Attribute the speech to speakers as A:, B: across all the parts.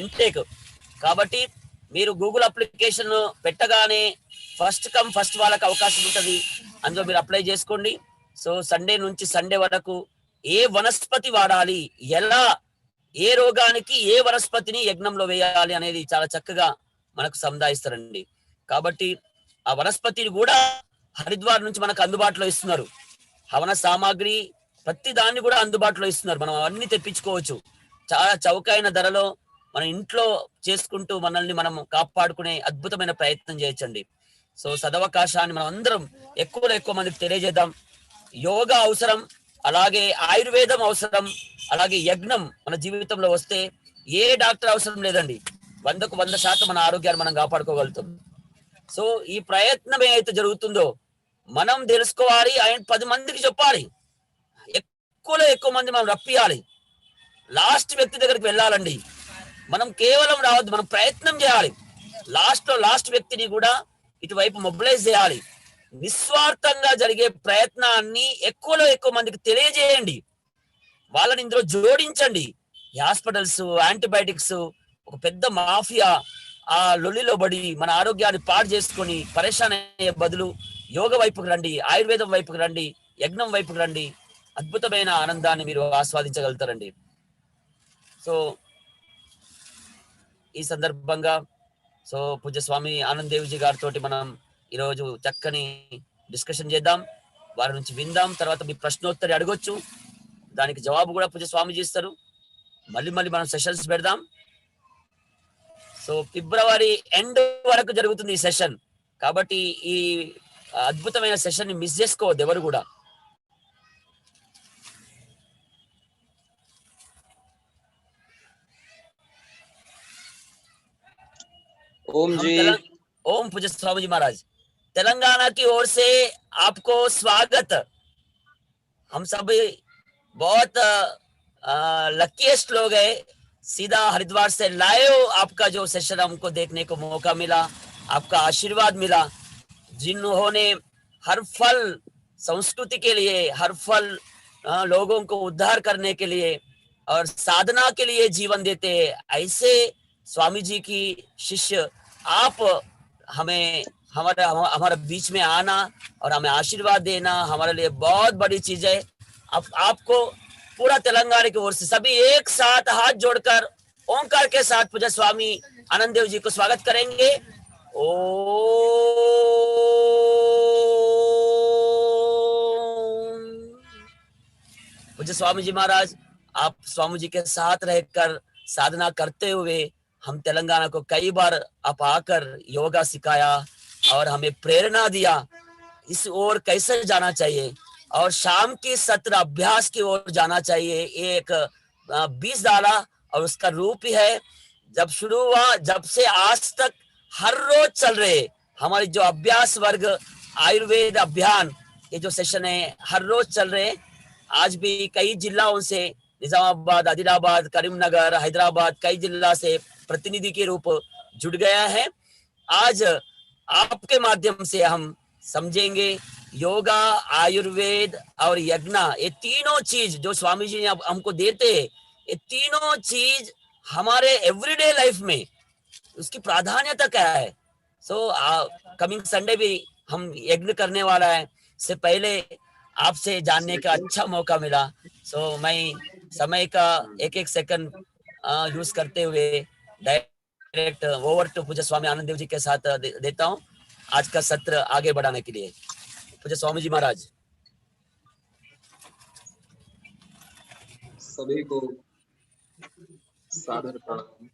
A: Intake. కాబట్టి మీరు Google application పెట్టగానే ఫస్ట్ కమ్ ఫస్ట్ వాళ్ళకి అవకాశం ఉంటుంది, అందులో మీరు అప్లై చేసుకోండి. సో సండే నుంచి సండే వరకు ఏ వనస్పతి వాడాలి, ఎలా, ఏ రోగానికి ఏ వనస్పతిని యజ్ఞంలో వేయాలి అనేది చాలా చక్కగా మనకు సంధాయిస్తారండి. కాబట్టి ఆ వనస్పతిని కూడా హరిద్వార్ నుంచి మనకు అందుబాటులో ఇస్తున్నారు. హవన సామాగ్రి ప్రతి దాన్ని కూడా అందుబాటులో ఇస్తున్నారు. మనం అన్ని తెప్పించుకోవచ్చు చాలా చౌకైన ధరలో. మన ఇంట్లో చేసుకుంటూ మనల్ని మనం కాపాడుకునే అద్భుతమైన ప్రయత్నం చేయొచ్చండి. సో సదవకాశాన్ని మనం అందరం ఎక్కువలో ఎక్కువ మందికి తెలియజేద్దాం. యోగా అవసరం, అలాగే ఆయుర్వేదం అవసరం, అలాగే యజ్ఞం మన జీవితంలో వస్తే ఏ డాక్టర్ అవసరం లేదండి. 100కు 100% మన ఆరోగ్యాన్ని మనం కాపాడుకోగలుగుతాం. సో ఈ ప్రయత్నం ఏదైతే జరుగుతుందో మనం తెలుసుకోవాలి, ఆయన 10 మందికి చెప్పాలి. ఎక్కువలో ఎక్కువ మంది మనం రప్పియాలి. లాస్ట్ వ్యక్తి దగ్గరికి వెళ్ళాలండి. మనం కేవలం రావద్దు, మనం ప్రయత్నం చేయాలి. లాస్ట్ వ్యక్తిని కూడా ఇటువైపు మొబిలైజ్ చేయాలి. నిస్వార్థంగా జరిగే ప్రయత్నాన్ని ఎక్కువలో ఎక్కువ మందికి తెలియజేయండి. వాళ్ళని ఇందులో జోడించండి. ఈ హాస్పిటల్స్, యాంటీబయాటిక్స్ ఒక పెద్ద మాఫియా. ఆ లొల్లిలో పడి మన ఆరోగ్యాన్ని పాడు చేసుకొని పరేషాన్ అయ్యే బదులు యోగ వైపుకి రండి, ఆయుర్వేదం వైపుకి రండి, యజ్ఞం వైపుకి రండి. అద్భుతమైన ఆనందాన్ని మీరు ఆస్వాదించగలుగుతారండి. సో ఈ సందర్భంగా సో పూజ్య స్వామి ఆనంద్ దేవ్జీ గారితో మనం ఈరోజు చక్కని డిస్కషన్ చేద్దాం, వారి నుంచి విందాం. తర్వాత మీ ప్రశ్నోత్తరి అడగొచ్చు, దానికి జవాబు కూడా పూజ్య స్వామిజీ ఇస్తారు. మళ్ళీ మనం సెషన్స్ పెడదాం. సో ఫిబ్రవరి ఎండ్ వరకు జరుగుతుంది ఈ సెషన్. కాబట్టి ఈ అద్భుతమైన సెషన్ ని మిస్ చేసుకోవద్దు ఎవరు కూడా.
B: ओम जी।
A: ओम पूज्य स्वामी जी महाराज, तेलंगाना की ओर से आपको स्वागत। हम सब बहुत लकीस्ट लोग हैं, सीधा हरिद्वार से लाइव आपका जो सेशन हमको देखने को मौका मिला, आपका आशीर्वाद मिला। जिन्होंने हर फल संस्कृति के लिए, हर फल लोगों को उद्धार करने के लिए और साधना के लिए जीवन देते हैं, ऐसे स्वामी जी की शिष्य आप हमें हमारे बीच में आना और हमें आशीर्वाद देना हमारे लिए बहुत बड़ी चीज है। आपको पूरा तेलंगाना की ओर से सभी एक साथ हाथ जोड़कर ओंकार के साथ पूज्य स्वामी आनंद देव जी को स्वागत करेंगे। ओम। पूज्य स्वामी जी महाराज, आप स्वामी जी के साथ रहकर साधना करते हुए हम तेलंगाना को कई बार आप आकर योगा सिखाया और हमें प्रेरणा दिया इस ओर कैसे जाना चाहिए और शाम की सत्र अभ्यास की ओर जाना चाहिए। एक बीज डाला और उसका रूप ही है। जब शुरू हुआ, जब से आज तक हर रोज चल रहे हमारे जो अभ्यास वर्ग आयुर्वेद अभियान, ये जो सेशन है हर रोज चल रहे। आज भी कई जिलाओं से, निजामाबाद, आदिलाबाद, करीमनगर, हैदराबाद, कई जिला से प्रतिनिधि के रूप जुड़ गया है। आज आपके माध्यम से हम समझेंगे योगा, आयुर्वेद और यज्ञ, ये तीनों चीज जो स्वामी जी ने हमको देते हैं, ये तीनों चीज हमारे एवरीडे लाइफ में उसकी प्राधान्यता क्या है। सो कमिंग संडे भी हम यज्ञ करने वाला है। इससे पहले आपसे जानने का अच्छा मौका मिला। सो मैं समय का एक सेकंड यूज करते हुए डायरेक्ट ओवर टू पूज्य स्वामी आनंद देव जी के साथ देता हूँ आज का सत्र आगे बढ़ाने के लिए। पूज्य स्वामी जी महाराज।
B: सभी को सादर प्रणाम।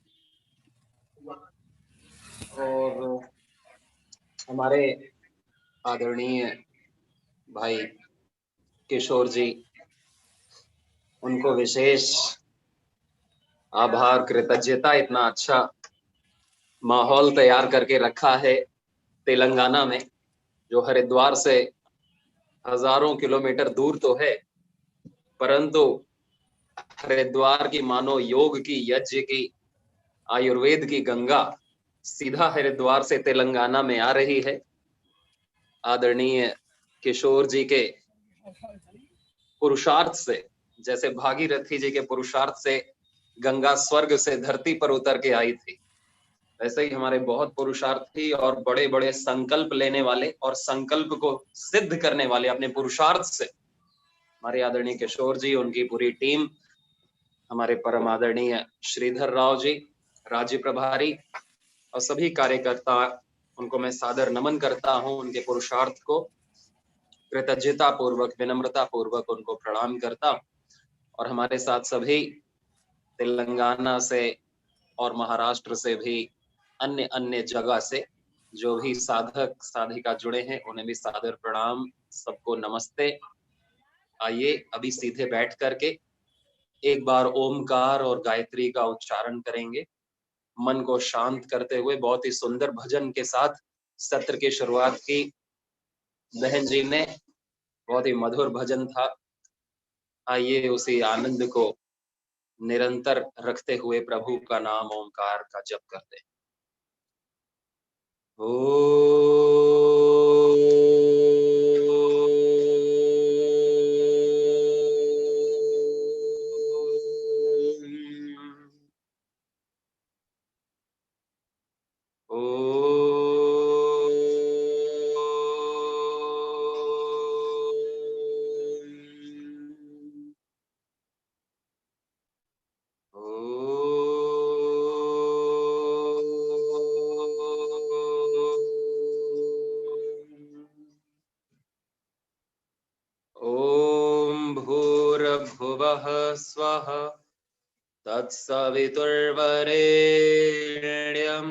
B: और हमारे आदरणीय भाई किशोर जी, उनको विशेष आभार, कृतज्ञता। इतना अच्छा माहौल तैयार करके रखा है तेलंगाना में, जो हरिद्वार से हजारों किलोमीटर दूर तो है, परंतु हरिद्वार की मानो योग की, यज्ञ की, आयुर्वेद की गंगा सीधा हरिद्वार से तेलंगाना में आ रही है। आदरणीय किशोर जी के पुरुषार्थ से, जैसे भागीरथी जी के पुरुषार्थ से गंगा स्वर्ग से धरती पर उतर के आई थी, वैसे ही हमारे बहुत पुरुषार्थी और बड़े बड़े संकल्प लेने वाले और संकल्प को सिद्ध करने वाले अपने पुरुषार्थ से हमारे आदरणीय किशोर जी, उनकी पूरी टीम, हमारे परम आदरणीय श्रीधर राव जी, राज्य प्रभारी और सभी कार्यकर्ता, उनको मैं सादर नमन करता हूं। उनके पुरुषार्थ को कृतज्ञता पूर्वक, विनम्रता पूर्वक उनको प्रणाम करता। और हमारे साथ सभी तेलंगाना से और महाराष्ट्र से भी, अन्य अन्य जगह से जो भी साधक साधिका जुड़े हैं, उन्हें भी सादर प्रणाम, सबको नमस्ते। आइए अभी सीधे बैठ करके एक बार ओमकार और गायत्री का उच्चारण करेंगे, मन को शांत करते हुए। बहुत ही सुंदर भजन के साथ सत्र की शुरुआत की बहन जी ने, बहुत ही मधुर भजन था। आइए उसी आनंद को निरंतर रखते हुए प्रभु का नाम ओमकार का जप करते हैं। ओम भूर्भुवः स्वः तत्सवितुर्वरेण्यं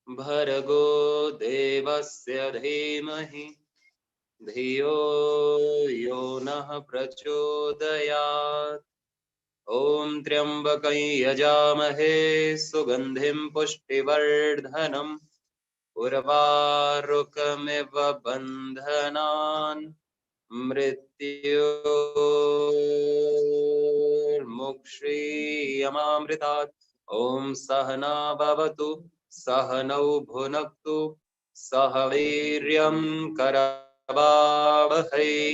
B: भर्गो देवस्य धीमहि धियो यो नः प्रचोदयात्। ओम त्र्यंबकं यजामहे सुगंधिं पुष्टिवर्धनम् उर्वारुकमिव बन्धनान् मृत्योर्मुक्षीयमामृतात्। ओम सहना भवतु सहनौ भुनक्तु सह वीर्यं करवावहै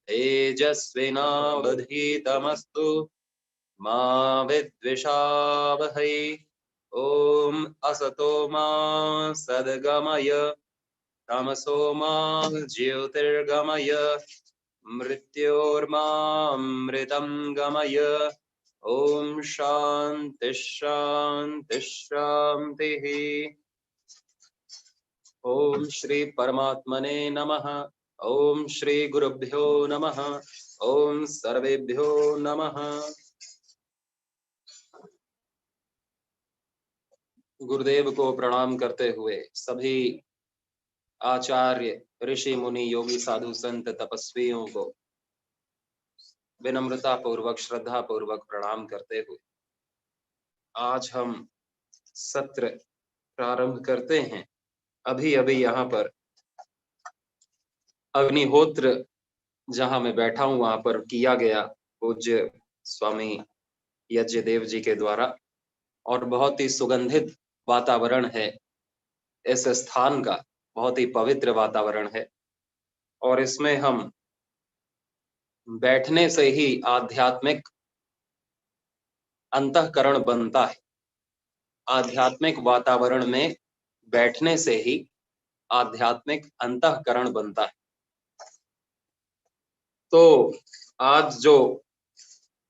B: तेजस्विनावधीतमस्तु मा विद्विषावहै। ओम असतो मा सद्गमय तमसो मा ज्योतिर्गमय मृत्योर्मामृतं गमय। ओम शांति शांति शांतिः। ओम श्री परमात्मने नमः। ओम श्री गुरुभ्यो नमः। ओम सर्वेभ्यो नमः। गुरुदेव को प्रणाम करते हुए सभी आचार्य, ऋषि, मुनि, योगी, साधु, संत, तपस्वियों को विनम्रता पूर्वक, श्रद्धा पूर्वक प्रणाम करते हुए आज हम सत्र प्रारंभ करते हैं। अभी अभी यहाँ पर अग्निहोत्र जहां मैं बैठा हूं वहां पर किया गया पूज्य स्वामी यज्ञदेव जी के द्वारा, और बहुत ही सुगंधित वातावरण है इस स्थान का, बहुत ही पवित्र वातावरण है। और इसमें हम बैठने से ही आध्यात्मिक अंतःकरण बनता है। आध्यात्मिक वातावरण में बैठने से ही आध्यात्मिक अंतःकरण बनता है। तो आज जो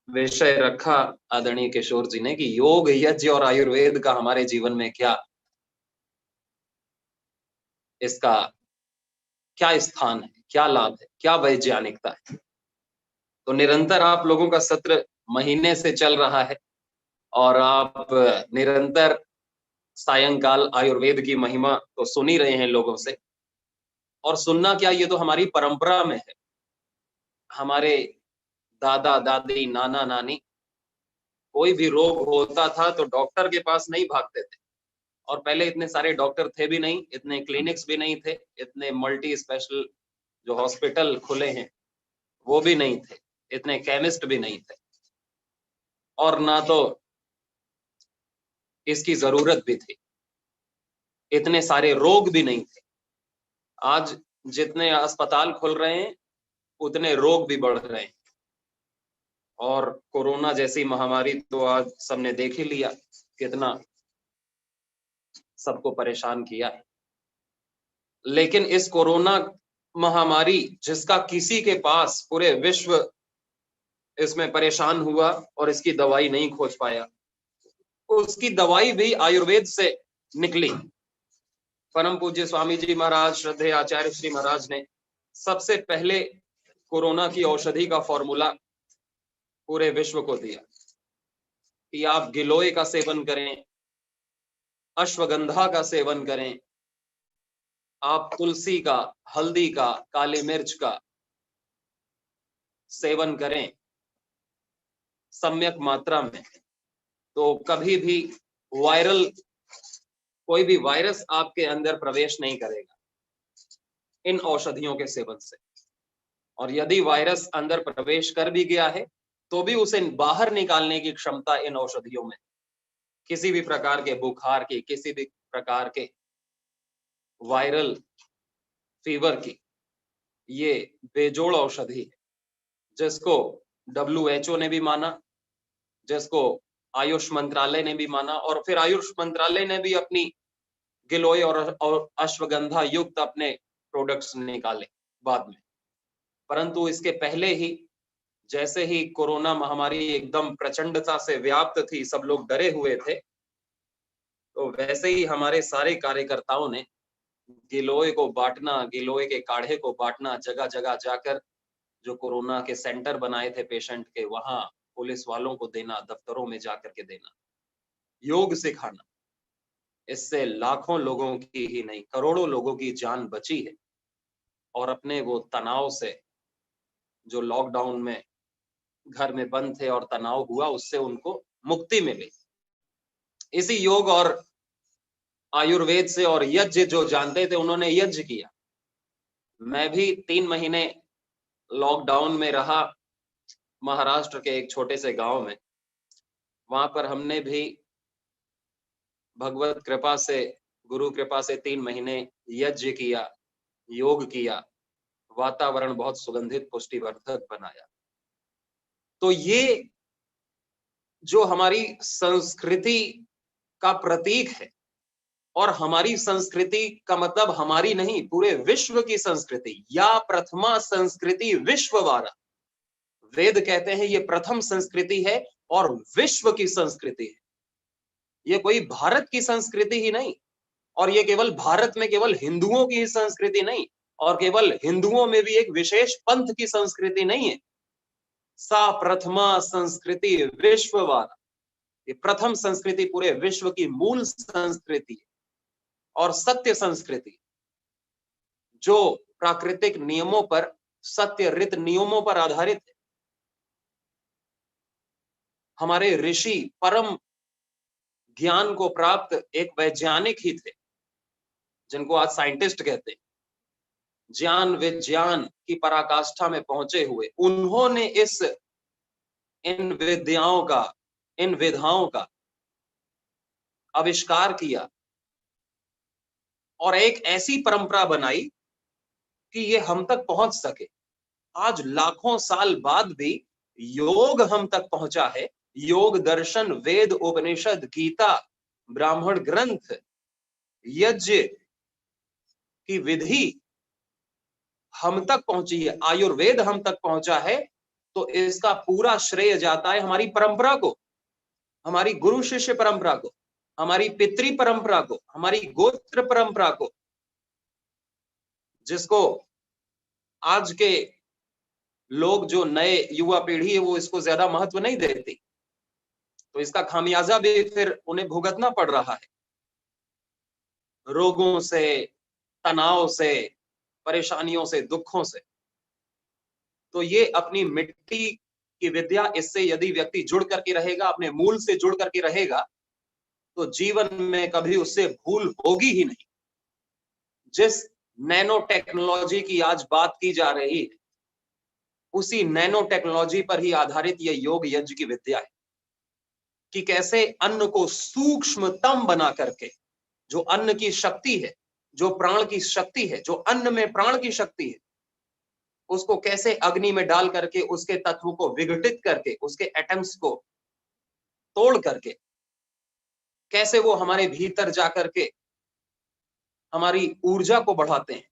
B: विषय रखा आदरणीय किशोर जी ने कि योग, यज्ञ और आयुर्वेद का हमारे जीवन में क्या, इसका क्या स्थान है, क्या लाभ है, क्या वैज्ञानिकता है। तो निरंतर आप लोगों का सत्र महीने से चल रहा है और आप निरंतर सायंकाल आयुर्वेद की महिमा तो सुन ही रहे हैं लोगों से। और सुनना क्या, ये तो हमारी परंपरा में है। हमारे दादा दादी, नाना नानी, कोई भी रोग होता था तो डॉक्टर के पास नहीं भागते थे। और पहले इतने सारे डॉक्टर थे भी नहीं, इतने क्लिनिक्स भी नहीं थे, इतने मल्टी स्पेशल जो हॉस्पिटल खुले हैं वो भी नहीं थे, इतने केमिस्ट भी नहीं थे, और ना तो इसकी जरूरत भी थी। इतने सारे रोग भी नहीं थे। आज जितने अस्पताल खुल रहे हैं उतने रोग भी बढ़ रहे हैं। और कोरोना जैसी महामारी तो आज सबने देख ही लिया कितना सबको परेशान किया है। लेकिन इस कोरोना महामारी जिसका किसी के पास पूरे विश्व इसमें परेशान हुआ और इसकी दवाई नहीं खोज पाया, उसकी दवाई भी आयुर्वेद से निकली। परम पूज्य स्वामी जी महाराज, श्रद्धेय आचार्य श्री महाराज ने सबसे पहले कोरोना की औषधि का फॉर्मूला पूरे विश्व को दिया कि आप गिलोय का सेवन करें, अश्वगंधा का सेवन करें, आप तुलसी का, हल्दी का, काली मिर्च का सेवन करें सम्यक मात्रा में, तो कभी भी कोई भी वायरस आपके अंदर प्रवेश नहीं करेगा इन औषधियों के सेवन से। और यदि वायरस अंदर प्रवेश कर भी गया है तो भी उसे बाहर निकालने की क्षमता इन औषधियों में, किसी भी प्रकार के बुखार की, किसी भी प्रकार के वायरल फीवर की, ये बेजोड़ औषधि है जिसको WHO ने भी माना, जिसको आयुष मंत्रालय ने भी माना, और फिर आयुष मंत्रालय ने भी अपनी गिलोय और अश्वगंधा युक्त अपने प्रोडक्ट्स निकाले बाद में। परंतु इसके पहले ही जैसे ही कोरोना महामारी एकदम प्रचंडता से व्याप्त थी, सब लोग डरे हुए थे, तो वैसे ही हमारे सारे कार्यकर्ताओं ने गिलोय को बांटना, गिलोय के काढ़े को बांटना, जगह जगह जाकर जो कोरोना के सेंटर बनाए थे पेशेंट के, वहां पुलिस वालों को देना, दफ्तरों में जाकर के देना, योग सिखाना। इससे लाखों लोगों की ही नहीं, करोड़ों लोगों की जान बची है। और अपने वो तनाव से, जो लॉकडाउन में घर में बंद थे और तनाव हुआ, उससे उनको मुक्ति मिली इसी योग और आयुर्वेद से। और यज्ञ जो जानते थे उन्होंने यज्ञ किया। मैं भी 3 महीने लॉकडाउन में रहा महाराष्ट्र के एक छोटे से गांव में। वहां पर हमने भी भगवत कृपा से, गुरु कृपा से 3 महीने यज्ञ किया, योग किया, वातावरण बहुत सुगंधित पुष्टिवर्धक बनाया। तो ये जो हमारी संस्कृति का प्रतीक है, और हमारी संस्कृति का मतलब हमारी नहीं, पूरे विश्व की संस्कृति, या प्रथमा संस्कृति विश्ववारा। वेद कहते हैं ये प्रथम संस्कृति है और विश्व की संस्कृति है। ये कोई भारत की संस्कृति ही नहीं, और ये केवल भारत में केवल हिंदुओं की ही संस्कृति नहीं, और केवल हिंदुओं में भी एक विशेष पंथ की संस्कृति नहीं है। सा प्रथमा संस्कृति विश्ववारा, ये प्रथम संस्कृति पूरे विश्व की मूल संस्कृति है और सत्य संस्कृति, जो प्राकृतिक नियमों पर, सत्य ऋत नियमों पर आधारित है। हमारे ऋषि परम ज्ञान को प्राप्त एक वैज्ञानिक ही थे, जिनको आज साइंटिस्ट कहते हैं। ज्ञान विज्ञान की पराकाष्ठा में पहुंचे हुए उन्होंने इन विद्याओं का, इन विधाओं का आविष्कार किया और एक ऐसी परंपरा बनाई कि ये हम तक पहुंच सके। आज लाखों साल बाद भी योग हम तक पहुंचा है। योग दर्शन, वेद, उपनिषद, गीता, ब्राह्मण ग्रंथ, यज्ञ की विधि हम तक पहुंची है, आयुर्वेद हम तक पहुंचा है। तो इसका पूरा श्रेय जाता है हमारी परंपरा को, हमारी गुरु शिष्य परंपरा को, हमारी पितृ परंपरा को, हमारी गोत्र परंपरा को, जिसको आज के लोग, जो नए युवा पीढ़ी है, वो इसको ज्यादा महत्व नहीं देती। तो इसका खामियाजा भी फिर उन्हें भुगतना पड़ रहा है, रोगों से, तनाव से, परेशानियों से, दुखों से। तो ये अपनी मिट्टी की विद्या, इससे यदि व्यक्ति जुड़ करके रहेगा, अपने मूल से जुड़ करके रहेगा, तो जीवन में कभी उससे भूल होगी ही नहीं। जिस नैनो टेक्नोलॉजी की आज बात की जा रही है, उसी नैनो टेक्नोलॉजी पर ही आधारित यह योग यज्ञ की विद्या है कि कैसे अन्न को सूक्ष्मतम बना करके, जो अन्न की शक्ति है, जो प्राण की शक्ति है, जो अन्न में प्राण की शक्ति है, उसको कैसे अग्नि में डाल करके उसके तत्व को विघटित करके, उसके एटम्स को तोड़ करके कैसे वो हमारे भीतर जाकर के हमारी ऊर्जा को बढ़ाते हैं,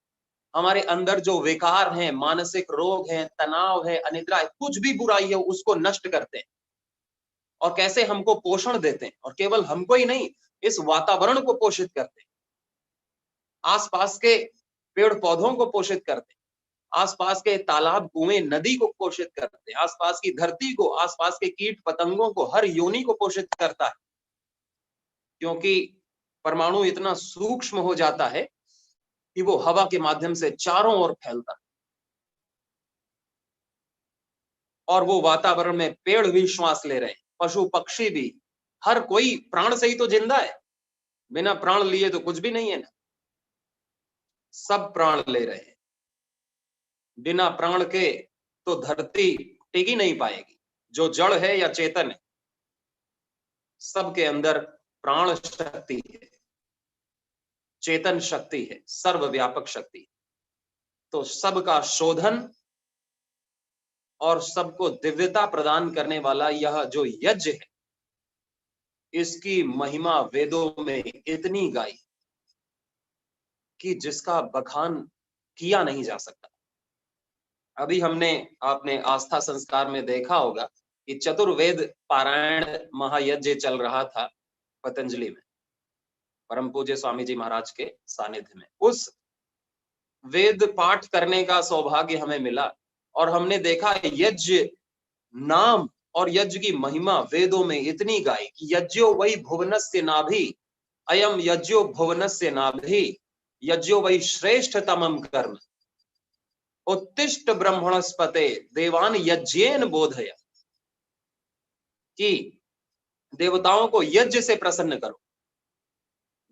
B: हमारे अंदर जो विकार हैं, मानसिक रोग हैं, तनाव है, अनिद्रा है, कुछ भी बुराई है उसको नष्ट करते हैं और कैसे हमको पोषण देते हैं। और केवल हमको ही नहीं, इस वातावरण को पोषित करते हैं, आसपास के पेड़ पौधों को पोषित करते हैं, आसपास के तालाब, कुएं, नदी को पोषित करते हैं, आसपास की धरती को, आसपास के कीट पतंगों को, हर योनि को पोषित करता है। क्योंकि परमाणु इतना सूक्ष्म हो जाता है कि वो हवा के माध्यम से चारों ओर फैलता है और वो वातावरण में पेड़ भी श्वास ले रहे हैं, पशु पक्षी भी, हर कोई प्राण से ही तो जिंदा है, बिना प्राण लिए तो कुछ भी नहीं है ना। सब प्राण ले रहे हैं, बिना प्राण के तो धरती टिक ही नहीं पाएगी। जो जड़ है या चेतन है, सबके अंदर प्राण शक्ति है, चेतन शक्ति है, सर्वव्यापक शक्ति है। तो सबका शोधन और सबको दिव्यता प्रदान करने वाला यह जो यज्ञ है, इसकी महिमा वेदों में इतनी गाई कि जिसका बखान किया नहीं जा सकता। अभी आपने आस्था संस्कार में देखा होगा कि चतुर्वेद पारायण महायज्ञ चल रहा था पतंजलि में, परम पूज्य स्वामी जी महाराज के सानिध्य में। उस वेद पाठ करने का सौभाग्य हमें मिला और हमने देखा यज्ञ नाम और यज्ञ की महिमा वेदों में इतनी गाई कि यज्ञो वही भुवनस्य नाभि, अयम यज्ञो भुवनस्य नाभि, यज्ञो वही श्रेष्ठतमम कर्म, उत्तिष्ठ ब्रह्मणस्पते देवान यज्ञेन बोधय, कि देवताओं को यज्ञ से प्रसन्न करो,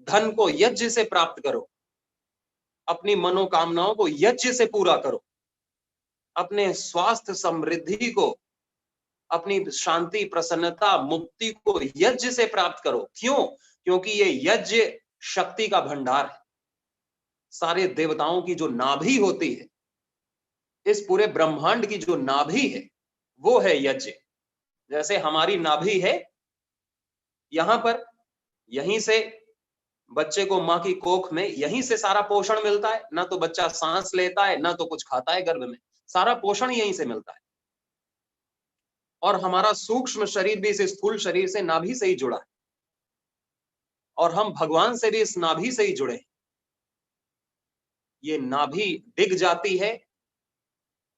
B: धन को यज्ञ से प्राप्त करो, अपनी मनोकामनाओं को यज्ञ से पूरा करो, अपने स्वास्थ्य समृद्धि को, अपनी शांति प्रसन्नता मुक्ति को यज्ञ से प्राप्त करो। क्यों? क्योंकि ये यज्ञ शक्ति का भंडार है। सारे देवताओं की जो नाभि होती है, इस पूरे ब्रह्मांड की जो नाभि है, वो है यज्ञ। जैसे हमारी नाभि है यहां पर, यहीं से बच्चे को मां की कोख में यहीं से सारा पोषण मिलता है, ना तो बच्चा सांस लेता है, ना तो कुछ खाता है गर्भ में, सारा पोषण यहीं से मिलता है। और हमारा सूक्ष्म शरीर भी इस स्थूल शरीर से नाभि से ही जुड़ा है और हम भगवान से भी इस नाभि से ही जुड़े हैं। ये नाभि डिग जाती है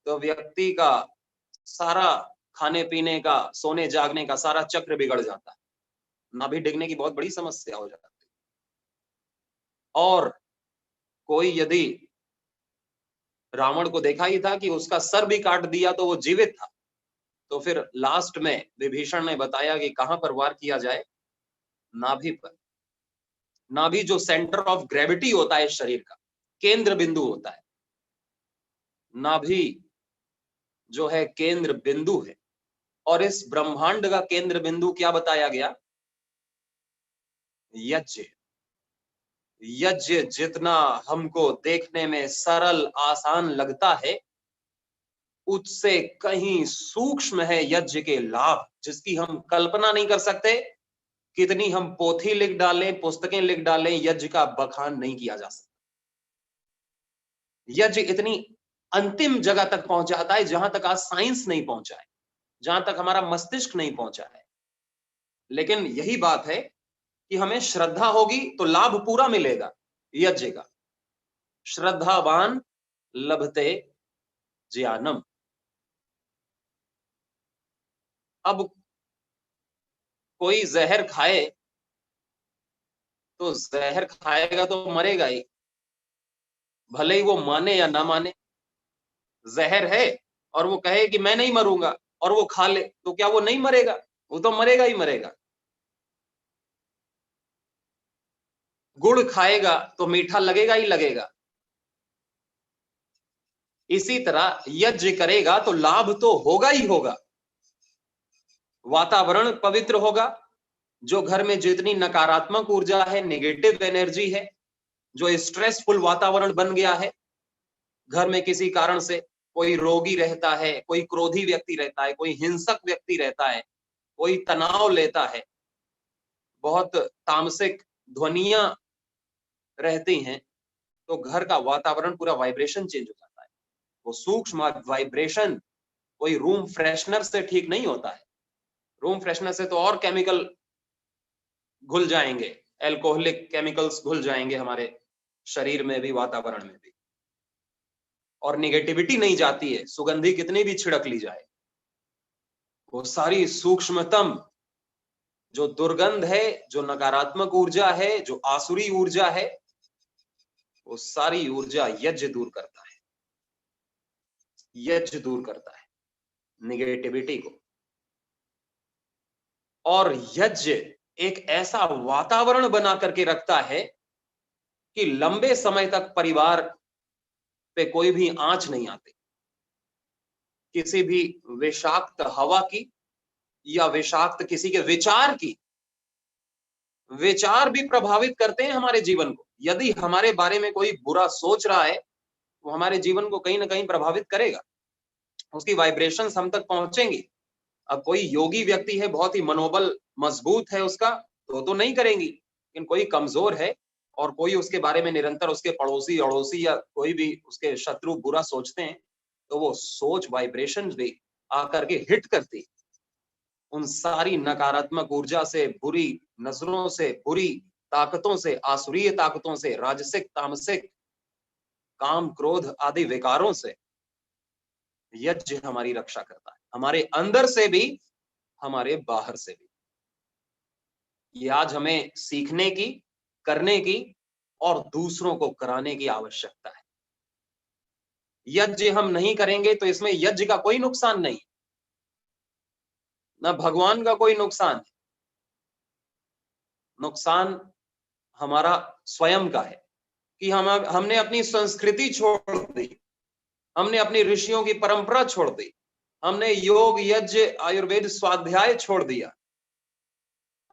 B: तो व्यक्ति का सारा खाने पीने का, सोने जागने का सारा चक्र बिगड़ जाता है। नाभि डिगने की बहुत बड़ी समस्या हो जाती है। और कोई यदि रावण को देखा ही था कि उसका सर भी काट दिया तो वो जीवित था, तो फिर लास्ट में विभीषण ने बताया कि कहां पर वार किया जाए? नाभि पर। नाभि जो सेंटर ऑफ ग्रेविटी होता है शरीर का, केंद्र बिंदु होता है। नाभि जो है केंद्र बिंदु है और इस ब्रह्मांड का केंद्र बिंदु क्या बताया गया? यज्ञ। यज्ञ जितना हमको देखने में सरल आसान लगता है, उससे कहीं सूक्ष्म है यज्ञ के लाभ, जिसकी हम कल्पना नहीं कर सकते। कितनी हम पोथी लिख डालें, पुस्तकें लिख डालें, यज्ञ का बखान नहीं किया जा सकता। यज्ञ इतनी अंतिम जगह तक पहुंचाता है जहां तक आज साइंस नहीं पहुंचा है, जहां तक हमारा मस्तिष्क नहीं पहुंचा है। लेकिन यही बात है कि हमें श्रद्धा होगी तो लाभ पूरा मिलेगा यज्ञ का। श्रद्धावान लभते ज्ञानम। अब कोई जहर खाए तो जहर खाएगा तो मरेगा ही, भले ही वो माने या ना माने। जहर है और वो कहे कि मैं नहीं मरूंगा और वो खा ले, तो क्या वो नहीं मरेगा? वो तो मरेगा ही मरेगा। गुड़ खाएगा तो मीठा लगेगा ही लगेगा। इसी तरह यज्ञ करेगा तो लाभ तो होगा ही होगा। वातावरण पवित्र होगा। जो घर में जितनी नकारात्मक ऊर्जा है, नेगेटिव एनर्जी है, जो स्ट्रेसफुल वातावरण बन गया है घर में किसी कारण से, कोई रोगी रहता है, कोई क्रोधी व्यक्ति रहता है, कोई हिंसक व्यक्ति रहता है, कोई तनाव लेता है, बहुत तामसिक ध्वनियां रहती हैं, तो घर का वातावरण पूरा वाइब्रेशन चेंज हो जाता है। वो सूक्ष्म वाइब्रेशन कोई रूम फ्रेशनर से ठीक नहीं होता है। रूम फ्रेशनर से तो और केमिकल घुल जाएंगे, एल्कोहलिक केमिकल्स घुल जाएंगे हमारे शरीर में भी, वातावरण में भी, और निगेटिविटी नहीं जाती है, सुगंधी कितनी भी छिड़क ली जाए। वो सारी सूक्ष्मतम जो दुर्गंध है, जो नकारात्मक ऊर्जा है, जो आसुरी ऊर्जा है, वो सारी ऊर्जा यज्ञ दूर करता है, यज्ञ दूर करता है निगेटिविटी को। और यज्ञ एक ऐसा वातावरण बना करके रखता है कि लंबे समय तक परिवार पे कोई भी आंच नहीं आती। किसी भी विषाक्त हवा की या विषाक्त किसी के विचार की, विचार भी प्रभावित करते हैं हमारे जीवन को। यदि हमारे बारे में कोई बुरा सोच रहा है, वो हमारे जीवन को कहीं ना कहीं प्रभावित करेगा, उसकी वाइब्रेशंस हम तक पहुंचेंगी। अब कोई योगी व्यक्ति है, बहुत ही मनोबल मजबूत है उसका, तो नहीं करेंगी, लेकिन कोई कमजोर है और कोई उसके बारे में निरंतर उसके पड़ोसी अड़ोसी या कोई भी उसके शत्रु बुरा सोचते हैं, तो वो सोच वाइब्रेशंस भी आकर के हिट करती, उन सारी नकारात्मक ऊर्जा से, बुरी नजरों से, बुरी ताकतों से, आसुरीय ताकतों से, राजसिक तामसिक काम क्रोध आदि विकारों से यज्ञ हमारी रक्षा करता है, हमारे अंदर से भी, हमारे बाहर से भी। ये आज हमें सीखने की, करने की और दूसरों को कराने की आवश्यकता है। यज्ञ हम नहीं करेंगे तो इसमें यज्ञ का कोई नुकसान नहीं, ना भगवान का कोई नुकसान है। नुकसान हमारा स्वयं का है कि हमने अपनी संस्कृति छोड़ दी, हमने अपनी ऋषियों की परंपरा छोड़ दी, हमने योग यज्ञ आयुर्वेद स्वाध्याय छोड़ दिया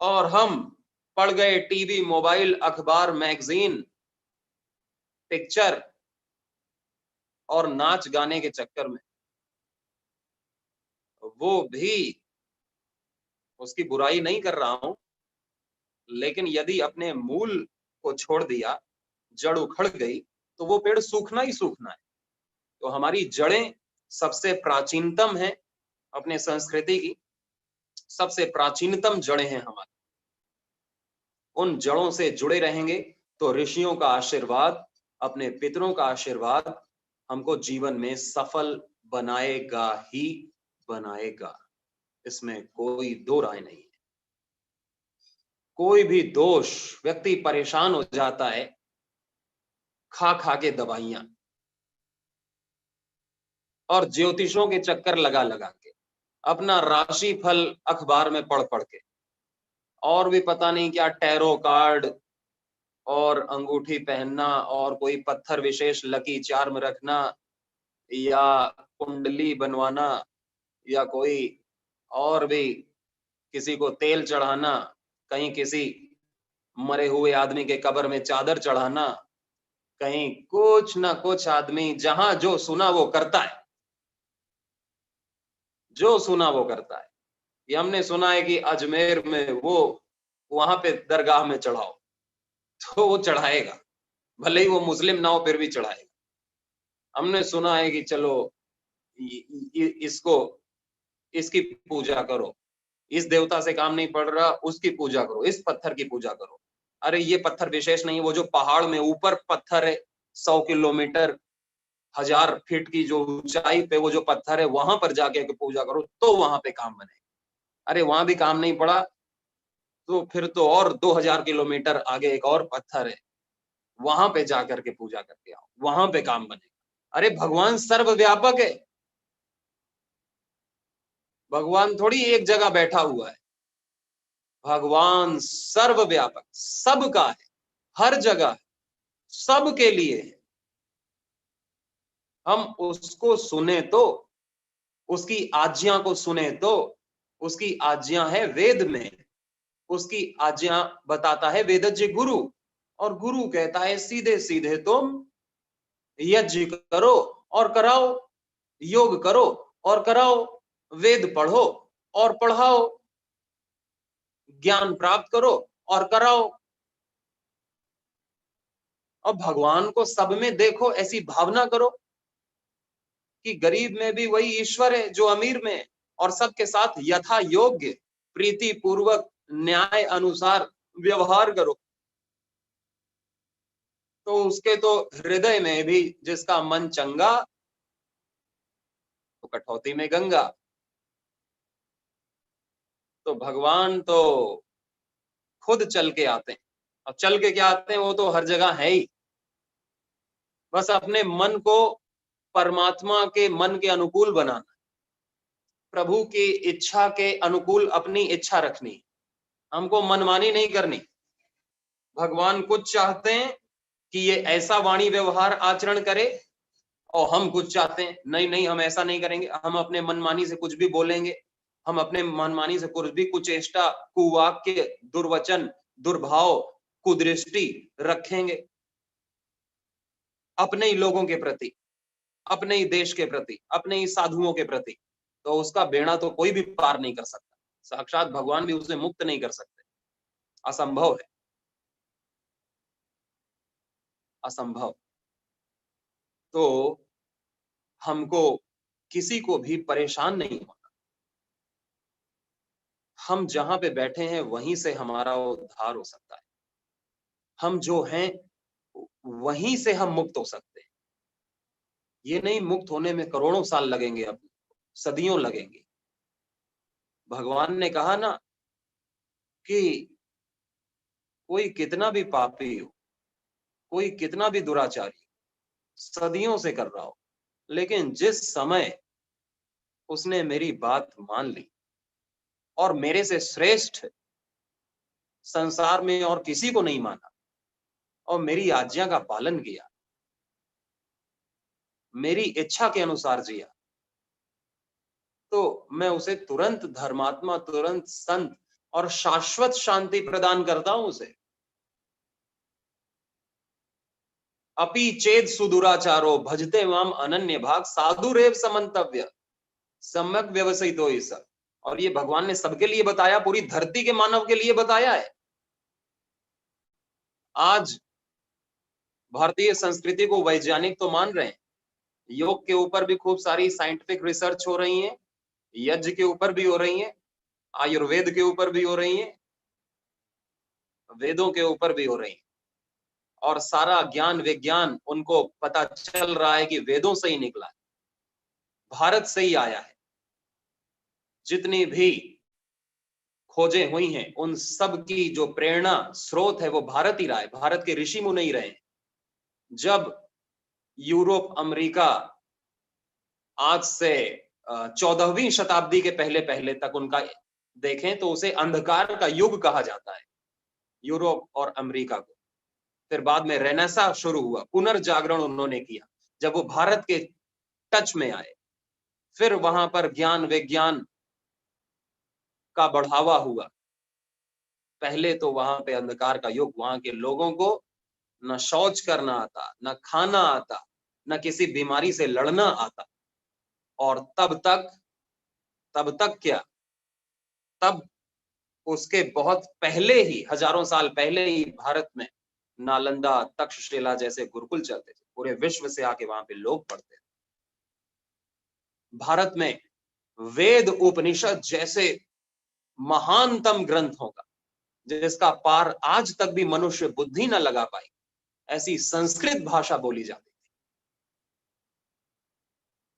B: और हम पड़ गए टीवी मोबाइल अखबार मैगजीन पिक्चर और नाच गाने के चक्कर में। वो भी, उसकी बुराई नहीं कर रहा हूं, लेकिन यदि अपने मूल को छोड़ दिया, जड़ उखड़ गई, तो वो पेड़ सूखना ही सूखना है। तो हमारी जड़ें सबसे प्राचीनतम है, अपने संस्कृति की सबसे प्राचीनतम जड़ें हैं हमारी। उन जड़ों से जुड़े रहेंगे तो ऋषियों का आशीर्वाद, अपने पितरों का आशीर्वाद हमको जीवन में सफल बनाएगा ही बनाएगा, इसमें कोई दो राय नहीं है। कोई भी दोष, व्यक्ति परेशान हो जाता है खा खा के दवाइयां और ज्योतिषों के चक्कर लगा लगा के, अपना राशि फल अखबार में पढ़ पढ़ के, और भी पता नहीं क्या टैरो कार्ड और अंगूठी पहनना और कोई पत्थर विशेष लकी चार्म रखना या कुंडली बनवाना या कोई और भी किसी को तेल चढ़ाना, कहीं किसी मरे हुए आदमी के कब्र में चादर चढ़ाना, कहीं कुछ ना कुछ आदमी जहां जो सुना वो करता है, जो सुना वो करता है। ये हमने सुना है कि अजमेर में वो वहां पे दरगाह में चढ़ाओ, तो वो चढ़ाएगा, भले ही वो मुस्लिम ना हो फिर भी चढ़ाएगा। हमने सुना है कि चलो इसको, इसकी पूजा करो, इस देवता से काम नहीं पड़ रहा, उसकी पूजा करो, इस पत्थर की पूजा करो। अरे ये पत्थर विशेष नहीं, वो जो पहाड़ में ऊपर पत्थर है, 100 किलोमीटर 1000 फीट की जो ऊंचाई पे वो जो पत्थर है, वहां पर जाके पूजा करो तो वहां पे काम बने। अरे वहां भी काम नहीं पड़ा तो फिर तो और 2000 किलोमीटर आगे एक और पत्थर है, वहां पे जाकर के पूजा करके आओ, वहां पे काम बनेगा। अरे भगवान सर्वव्यापक है, भगवान थोड़ी एक जगह बैठा हुआ है, भगवान सर्वव्यापक, सबका है, हर जगह है, सबके लिए है। हम उसको सुने तो, उसकी आज्ञा को सुने तो, उसकी आज्ञा है वेद में, उसकी आज्ञा बताता है वेदज्ञ गुरु, और गुरु कहता है सीधे सीधे तुम यज्ञ करो और कराओ। योग करो और कराओ, वेद पढ़ो और पढ़ाओ, ज्ञान प्राप्त करो और कराओ, और भगवान को सब में देखो, ऐसी भावना करो कि गरीब में भी वही ईश्वर है जो अमीर में है, और सबके साथ यथा योग्य प्रीति पूर्वक न्याय अनुसार व्यवहार करो, तो उसके तो हृदय में भी जिसका मन चंगा, तो कठौती में गंगा। तो भगवान तो खुद चल के आते हैं, और चल के क्या आते हैं, वो तो हर जगह है ही। बस अपने मन को परमात्मा के मन के अनुकूल बनाना, प्रभु की इच्छा के अनुकूल अपनी इच्छा रखनी, हमको मनमानी नहीं करनी। भगवान कुछ चाहते हैं कि ये ऐसा वाणी व्यवहार आचरण करे, और हम कुछ चाहते हैं नहीं नहीं हम ऐसा नहीं करेंगे, हम अपने मनमानी से कुछ भी बोलेंगे, हम अपने मनमानी से कुछ भी कुचेष्टा, कुवाक्य, दुर्वचन, दुर्भाव, कुदृष्टि रखेंगे अपने ही लोगों के प्रति, अपने ही देश के प्रति, अपने ही साधुओं के प्रति, तो उसका बेड़ा तो कोई भी पार नहीं कर सकता, साक्षात भगवान भी उसे मुक्त नहीं कर सकते, असंभव है, असंभव। तो हमको किसी को भी परेशान नहीं होना, हम जहां पे बैठे हैं वहीं से हमारा उद्धार हो सकता है, हम जो हैं वहीं से हम मुक्त हो सकते हैं। ये नहीं मुक्त होने में करोड़ों साल लगेंगे, अब सदियों लगेंगे। भगवान ने कहा ना कि कोई कितना भी पापी हो, कोई कितना भी दुराचारी सदियों से कर रहा हो, लेकिन जिस समय उसने मेरी बात मान ली और मेरे से श्रेष्ठ संसार में और किसी को नहीं माना, और मेरी आज्ञा का पालन किया, मेरी इच्छा के अनुसार जिया, तो मैं उसे तुरंत धर्मात्मा, तुरंत संत और शाश्वत शांति प्रदान करता हूं उसे। अपि चेद सुदुराचारो भजते माम अनन्य भाग साधुरेव समन्तव्य सम्यक व्यवसितो ही सब। और ये भगवान ने सबके लिए बताया, पूरी धरती के मानव के लिए बताया है। आज भारतीय संस्कृति को वैज्ञानिक तो मान रहे हैं, योग के ऊपर भी खूब सारी साइंटिफिक रिसर्च हो रही है, यज्ञ के ऊपर भी हो रही है, आयुर्वेद के ऊपर भी हो रही है, वेदों के ऊपर भी हो रही है, और सारा ज्ञान विज्ञान उनको पता चल रहा है कि वेदों से ही निकला है, भारत से ही आया है। जितनी भी खोजें हुई हैं उन सब की जो प्रेरणा स्रोत है वो भारत ही रहा है, भारत के ऋषि मुनि ही रहे। जब यूरोप, अमेरिका आज से 14वीं शताब्दी के पहले पहले तक उनका देखें तो उसे अंधकार का युग कहा जाता है, यूरोप और अमेरिका को। फिर बाद में रेनेसा शुरू हुआ, पुनर्जागरण उन्होंने किया जब वो भारत के टच में आए, फिर वहां पर ज्ञान विज्ञान का बढ़ावा हुआ। पहले तो वहां पे अंधकार का युग, वहां के लोगों को न शौच करना आता, न खाना आता, न किसी बीमारी से लड़ना आता, और तब तक क्या, तब उसके बहुत पहले ही, हजारों साल पहले ही भारत में नालंदा, तक्षशिला जैसे गुरुकुल चलते थे, पूरे विश्व से आके वहां पे लोग पढ़ते थे। भारत में वेद उपनिषद जैसे महानतम ग्रंथों का, जिसका पार आज तक भी मनुष्य बुद्धि न लगा पाई, ऐसी संस्कृत भाषा बोली जाती थी।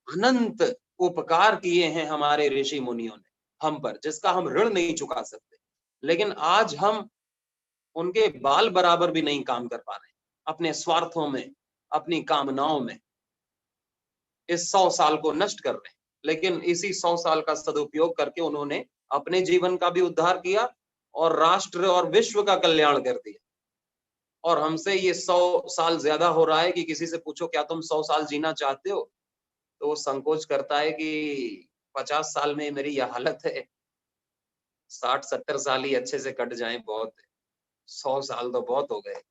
B: अनंत उपकार किए हैं हमारे ऋषि मुनियों ने हम पर, जिसका हम ऋण नहीं चुका सकते, लेकिन आज हम उनके बाल बराबर भी नहीं काम कर पा रहे, अपने स्वार्थों में, अपनी कामनाओं में इस 100 साल को नष्ट कर रहे हैं। लेकिन इसी 100 साल का सदुपयोग करके उन्होंने अपने जीवन का भी उद्धार किया और राष्ट्र और विश्व का कल्याण कर दिया। और हमसे ये 100 साल ज्यादा हो रहा है कि किसी से पूछो क्या तुम 100 साल जीना चाहते हो, तो वो संकोच करता है कि 50 साल में मेरी यह हालत है, 60-70 साल ही अच्छे से कट जाएं बहुत है, 100 साल तो बहुत हो गए।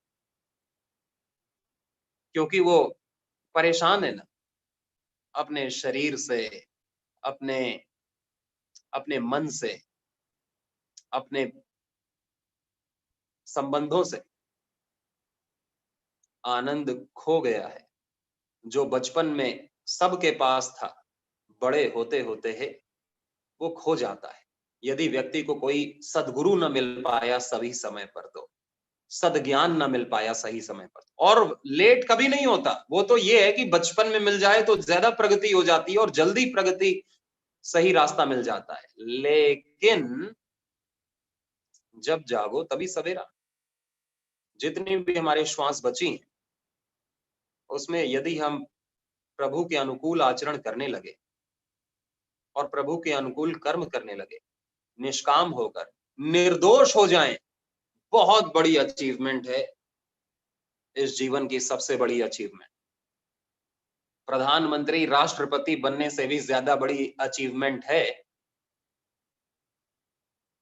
B: क्योंकि वो परेशान है ना, अपने शरीर से, अपने अपने मन से, अपने संबंधों से आनंद खो गया है, जो बचपन में सबके पास था, बड़े होते होते है वो खो जाता है। यदि व्यक्ति को कोई सद्गुरु न मिल पाया सही समय पर, तो सद्ज्ञान न मिल पाया सही समय पर, और लेट कभी नहीं होता। वो तो ये है कि बचपन में मिल जाए तो ज्यादा प्रगति हो जाती है और जल्दी प्रगति, सही रास्ता मिल जाता है। लेकिन जब जागो तभी सवेरा। जितनी भी हमारे श्वास बची हैं, उसमें यदि हम प्रभु के अनुकूल आचरण करने लगे और प्रभु के अनुकूल कर्म करने लगे, निष्काम होकर निर्दोष हो जाएं, बहुत बड़ी अचीवमेंट है। इस जीवन की सबसे बड़ी अचीवमेंट, प्रधानमंत्री राष्ट्रपति बनने से भी ज्यादा बड़ी अचीवमेंट है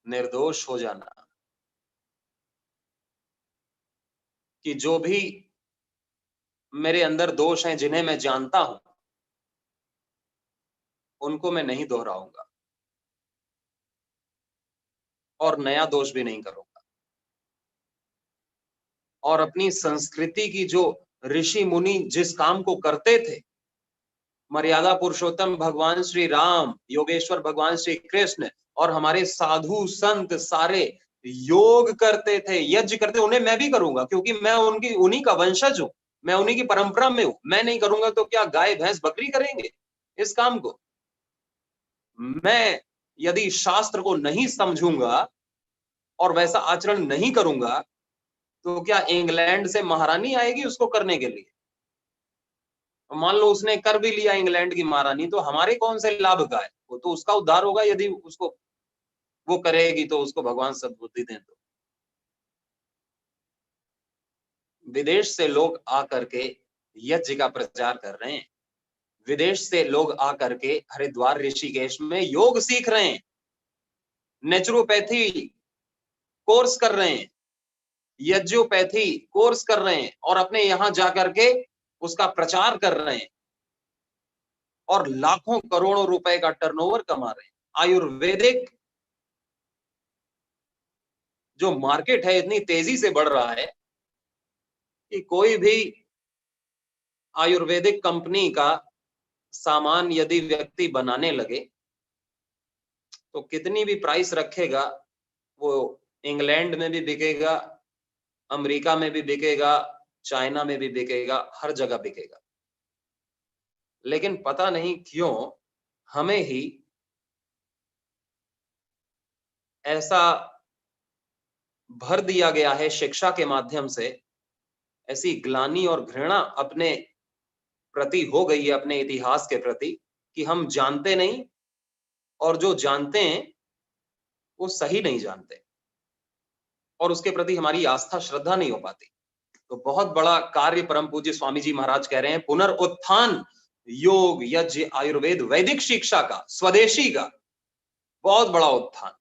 B: निर्दोष हो जाना। कि जो भी मेरे अंदर दोष हैं, जिन्हें मैं जानता हूं, उनको मैं नहीं दोहराऊंगा और नया दोष भी नहीं करूंगा। और अपनी संस्कृति की जो ऋषि मुनि जिस काम को करते थे, मर्यादा पुरुषोत्तम भगवान श्री राम, योगेश्वर भगवान श्री कृष्ण और हमारे साधु संत सारे योग करते थे, यज्ञ करते, उन्हें मैं भी करूंगा, क्योंकि मैं उन्हीं का वंशज हूं, मैं उन्हीं की परंपरा में हूं। मैं नहीं करूंगा तो क्या गाय भैंस बकरी करेंगे इस काम को? मैं यदि शास्त्र को नहीं समझूंगा और वैसा आचरण नहीं करूंगा, तो क्या इंग्लैंड से महारानी आएगी उसको करने के लिए? मान लो उसने कर भी लिया इंग्लैंड की महारानी, तो हमारे कौन से लाभ का है? वो तो उसका उद्धार होगा यदि उसको वो करेगी, तो उसको भगवान सद्बुद्धि दें। तो विदेश से लोग आकर के यज्ञ का प्रचार कर रहे हैं, विदेश से लोग आकर के हरिद्वार ऋषिकेश में योग सीख रहे हैं, नेचुरोपैथी कोर्स कर रहे हैं, यज्ञोपैथी कोर्स कर रहे हैं और अपने यहां जाकर के उसका प्रचार कर रहे हैं और लाखों करोड़ों रुपए का टर्नओवर कमा रहे हैं। आयुर्वेदिक जो मार्केट है इतनी तेजी से बढ़ रहा है कि कोई भी आयुर्वेदिक कंपनी का सामान यदि व्यक्ति बनाने लगे, तो कितनी भी प्राइस रखेगा, वो इंग्लैंड में भी बिकेगा, अमेरिका में भी बिकेगा, चाइना में भी बिकेगा, हर जगह बिकेगा। लेकिन पता नहीं क्यों हमें ही ऐसा भर दिया गया है शिक्षा के माध्यम से, ऐसी ग्लानि और घृणा अपने प्रति हो गई है, अपने इतिहास के प्रति, कि हम जानते नहीं और जो जानते हैं वो सही नहीं जानते और उसके प्रति हमारी आस्था श्रद्धा नहीं हो पाती। तो बहुत बड़ा कार्य परम पूज्य स्वामी जी महाराज कह रहे हैं, पुनर्उत्थान योग यज्ञ आयुर्वेद वैदिक शिक्षा का, स्वदेशी का बहुत बड़ा उत्थान।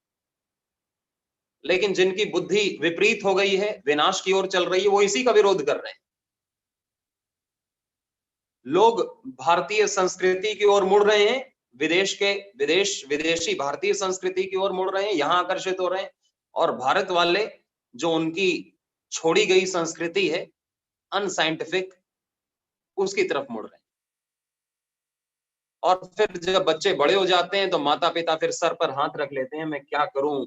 B: लेकिन जिनकी बुद्धि विपरीत हो गई है, विनाश की ओर चल रही है, वो इसी का विरोध कर रहे हैं। लोग भारतीय संस्कृति की ओर मुड़ रहे हैं, विदेशी भारतीय संस्कृति की ओर मुड़ रहे हैं, यहां आकर्षित हो रहे हैं, और भारत वाले जो उनकी छोड़ी गई संस्कृति है अनसाइंटिफिक, उसकी तरफ मुड़ रहे हैं। और फिर जब बच्चे बड़े हो जाते हैं तो माता पिता फिर सर पर हाथ रख लेते हैं, मैं क्या करूं,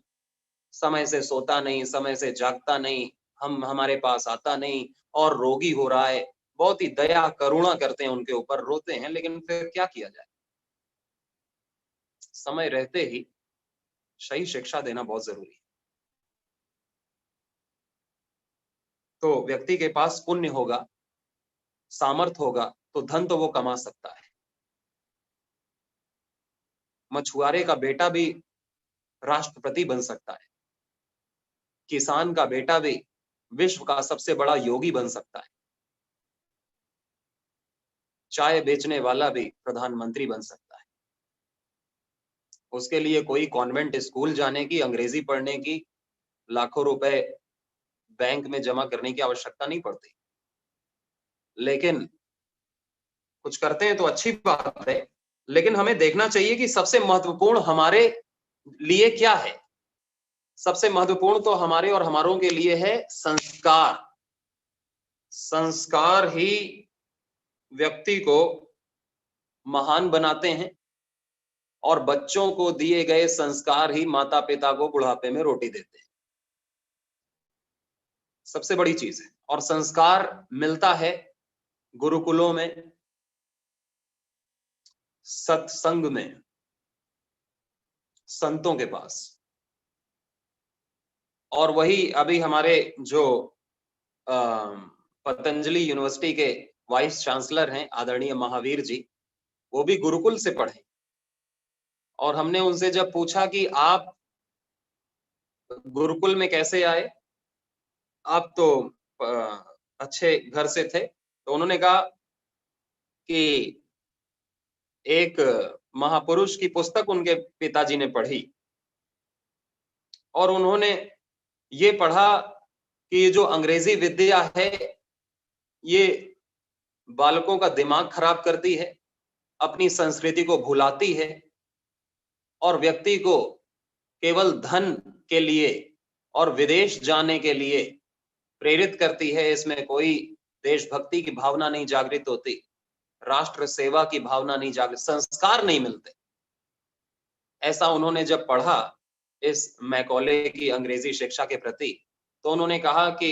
B: समय से सोता नहीं, समय से जागता नहीं, हमारे पास आता नहीं और रोगी हो रहा है। बहुत ही दया करुणा करते हैं उनके ऊपर, रोते हैं, लेकिन फिर क्या किया जाए? समय रहते ही सही शिक्षा देना बहुत जरूरी है। तो व्यक्ति के पास पुण्य होगा, सामर्थ होगा, तो धन तो वो कमा सकता है। मछुआरे का बेटा भी राष्ट्रपति बन सकता है, किसान का बेटा भी विश्व का सबसे बड़ा योगी बन सकता है, चाय बेचने वाला भी प्रधानमंत्री बन सकता है। उसके लिए कोई कॉन्वेंट स्कूल जाने की, अंग्रेजी पढ़ने की, लाखों रुपए बैंक में जमा करने की आवश्यकता नहीं पड़ती। लेकिन कुछ करते हैं तो अच्छी बात है, लेकिन हमें देखना चाहिए कि सबसे महत्वपूर्ण हमारे लिए क्या है। सबसे महत्वपूर्ण तो हमारे और हमारों के लिए है संस्कार। संस्कार ही व्यक्ति को महान बनाते हैं और बच्चों को दिए गए संस्कार ही माता पिता को बुढ़ापे में रोटी देते हैं। सबसे बड़ी चीज है। और संस्कार मिलता है गुरुकुलों में, सत्संग में, संतों के पास। और वही अभी हमारे जो पतंजलि यूनिवर्सिटी के वाइस चांसलर हैं आदरणीय महावीर जी, वो भी गुरुकुल से पढ़े। और हमने उनसे जब पूछा कि आप गुरुकुल में कैसे आए, आप तो अच्छे घर से थे, तो उन्होंने कहा कि एक महापुरुष की पुस्तक उनके पिताजी ने पढ़ी और उन्होंने ये पढ़ा कि ये जो अंग्रेजी विद्या है ये बालकों का दिमाग खराब करती है, अपनी संस्कृति को भुलाती है और व्यक्ति को केवल धन के लिए और विदेश जाने के लिए प्रेरित करती है। इसमें कोई देशभक्ति की भावना नहीं जागृत होती, राष्ट्र सेवा की भावना नहीं जागृत, संस्कार नहीं मिलते। ऐसा उन्होंने जब पढ़ा इस मैकॉले की अंग्रेजी शिक्षा के प्रति, तो उन्होंने कहा कि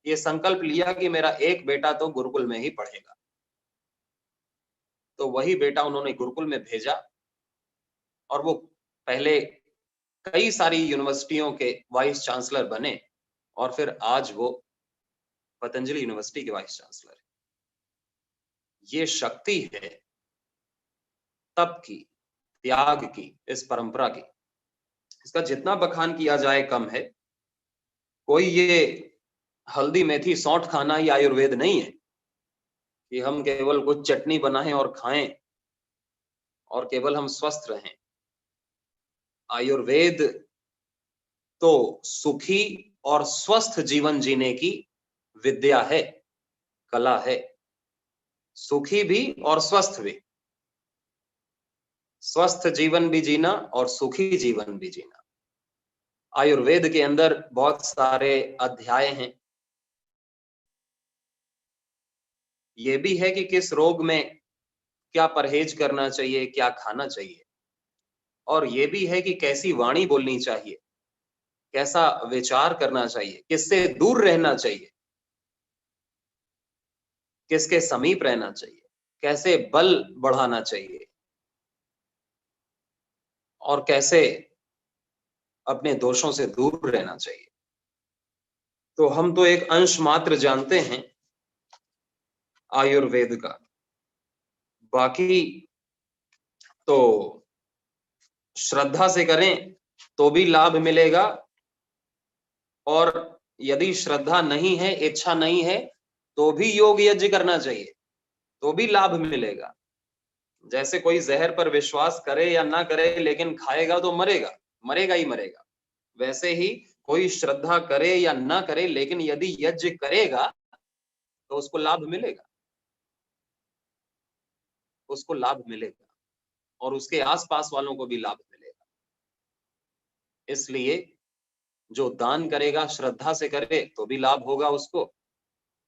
B: ये संकल्प लिया कि मेरा एक बेटा तो गुरुकुल में ही पढ़ेगा। तो वही बेटा उन्होंने गुरुकुल में भेजा और वो पहले कई सारी यूनिवर्सिटियों के वाइस चांसलर बने और फिर आज वो पतंजलि यूनिवर्सिटी के वाइस चांसलर है। ये शक्ति है तप की, त्याग की, इस परंपरा की। इसका जितना बखान किया जाए कम है। कोई ये हल्दी मेथी सौंठ खाना ही आयुर्वेद नहीं है कि हम केवल कुछ चटनी बनाएं और खाएं और केवल हम स्वस्थ रहें। आयुर्वेद तो सुखी और स्वस्थ जीवन जीने की विद्या है, कला है। सुखी भी और स्वस्थ भी, स्वस्थ जीवन भी जीना और सुखी जीवन भी जीना। आयुर्वेद के अंदर बहुत सारे अध्याय हैं। ये भी है कि किस रोग में क्या परहेज करना चाहिए, क्या खाना चाहिए। और ये भी है कि कैसी वाणी बोलनी चाहिए, कैसा विचार करना चाहिए, किससे दूर रहना चाहिए, किसके समीप रहना चाहिए, कैसे बल बढ़ाना चाहिए और कैसे अपने दोषों से दूर रहना चाहिए। तो हम तो एक अंश मात्र जानते हैं आयुर्वेद का, बाकी तो श्रद्धा से करें तो भी लाभ मिलेगा और यदि श्रद्धा नहीं है, इच्छा नहीं है, तो भी योग यज्ञ करना चाहिए, तो भी लाभ मिलेगा। जैसे कोई जहर पर विश्वास करे या ना करे लेकिन खाएगा तो मरेगा, मरेगा ही मरेगा। वैसे ही कोई श्रद्धा करे या ना करे लेकिन यदि यज्ञ करेगा तो उसको लाभ मिलेगा, उसको लाभ मिलेगा और उसके आसपास वालों को भी लाभ मिलेगा। इसलिए जो दान करेगा श्रद्धा से करे तो भी लाभ होगा उसको,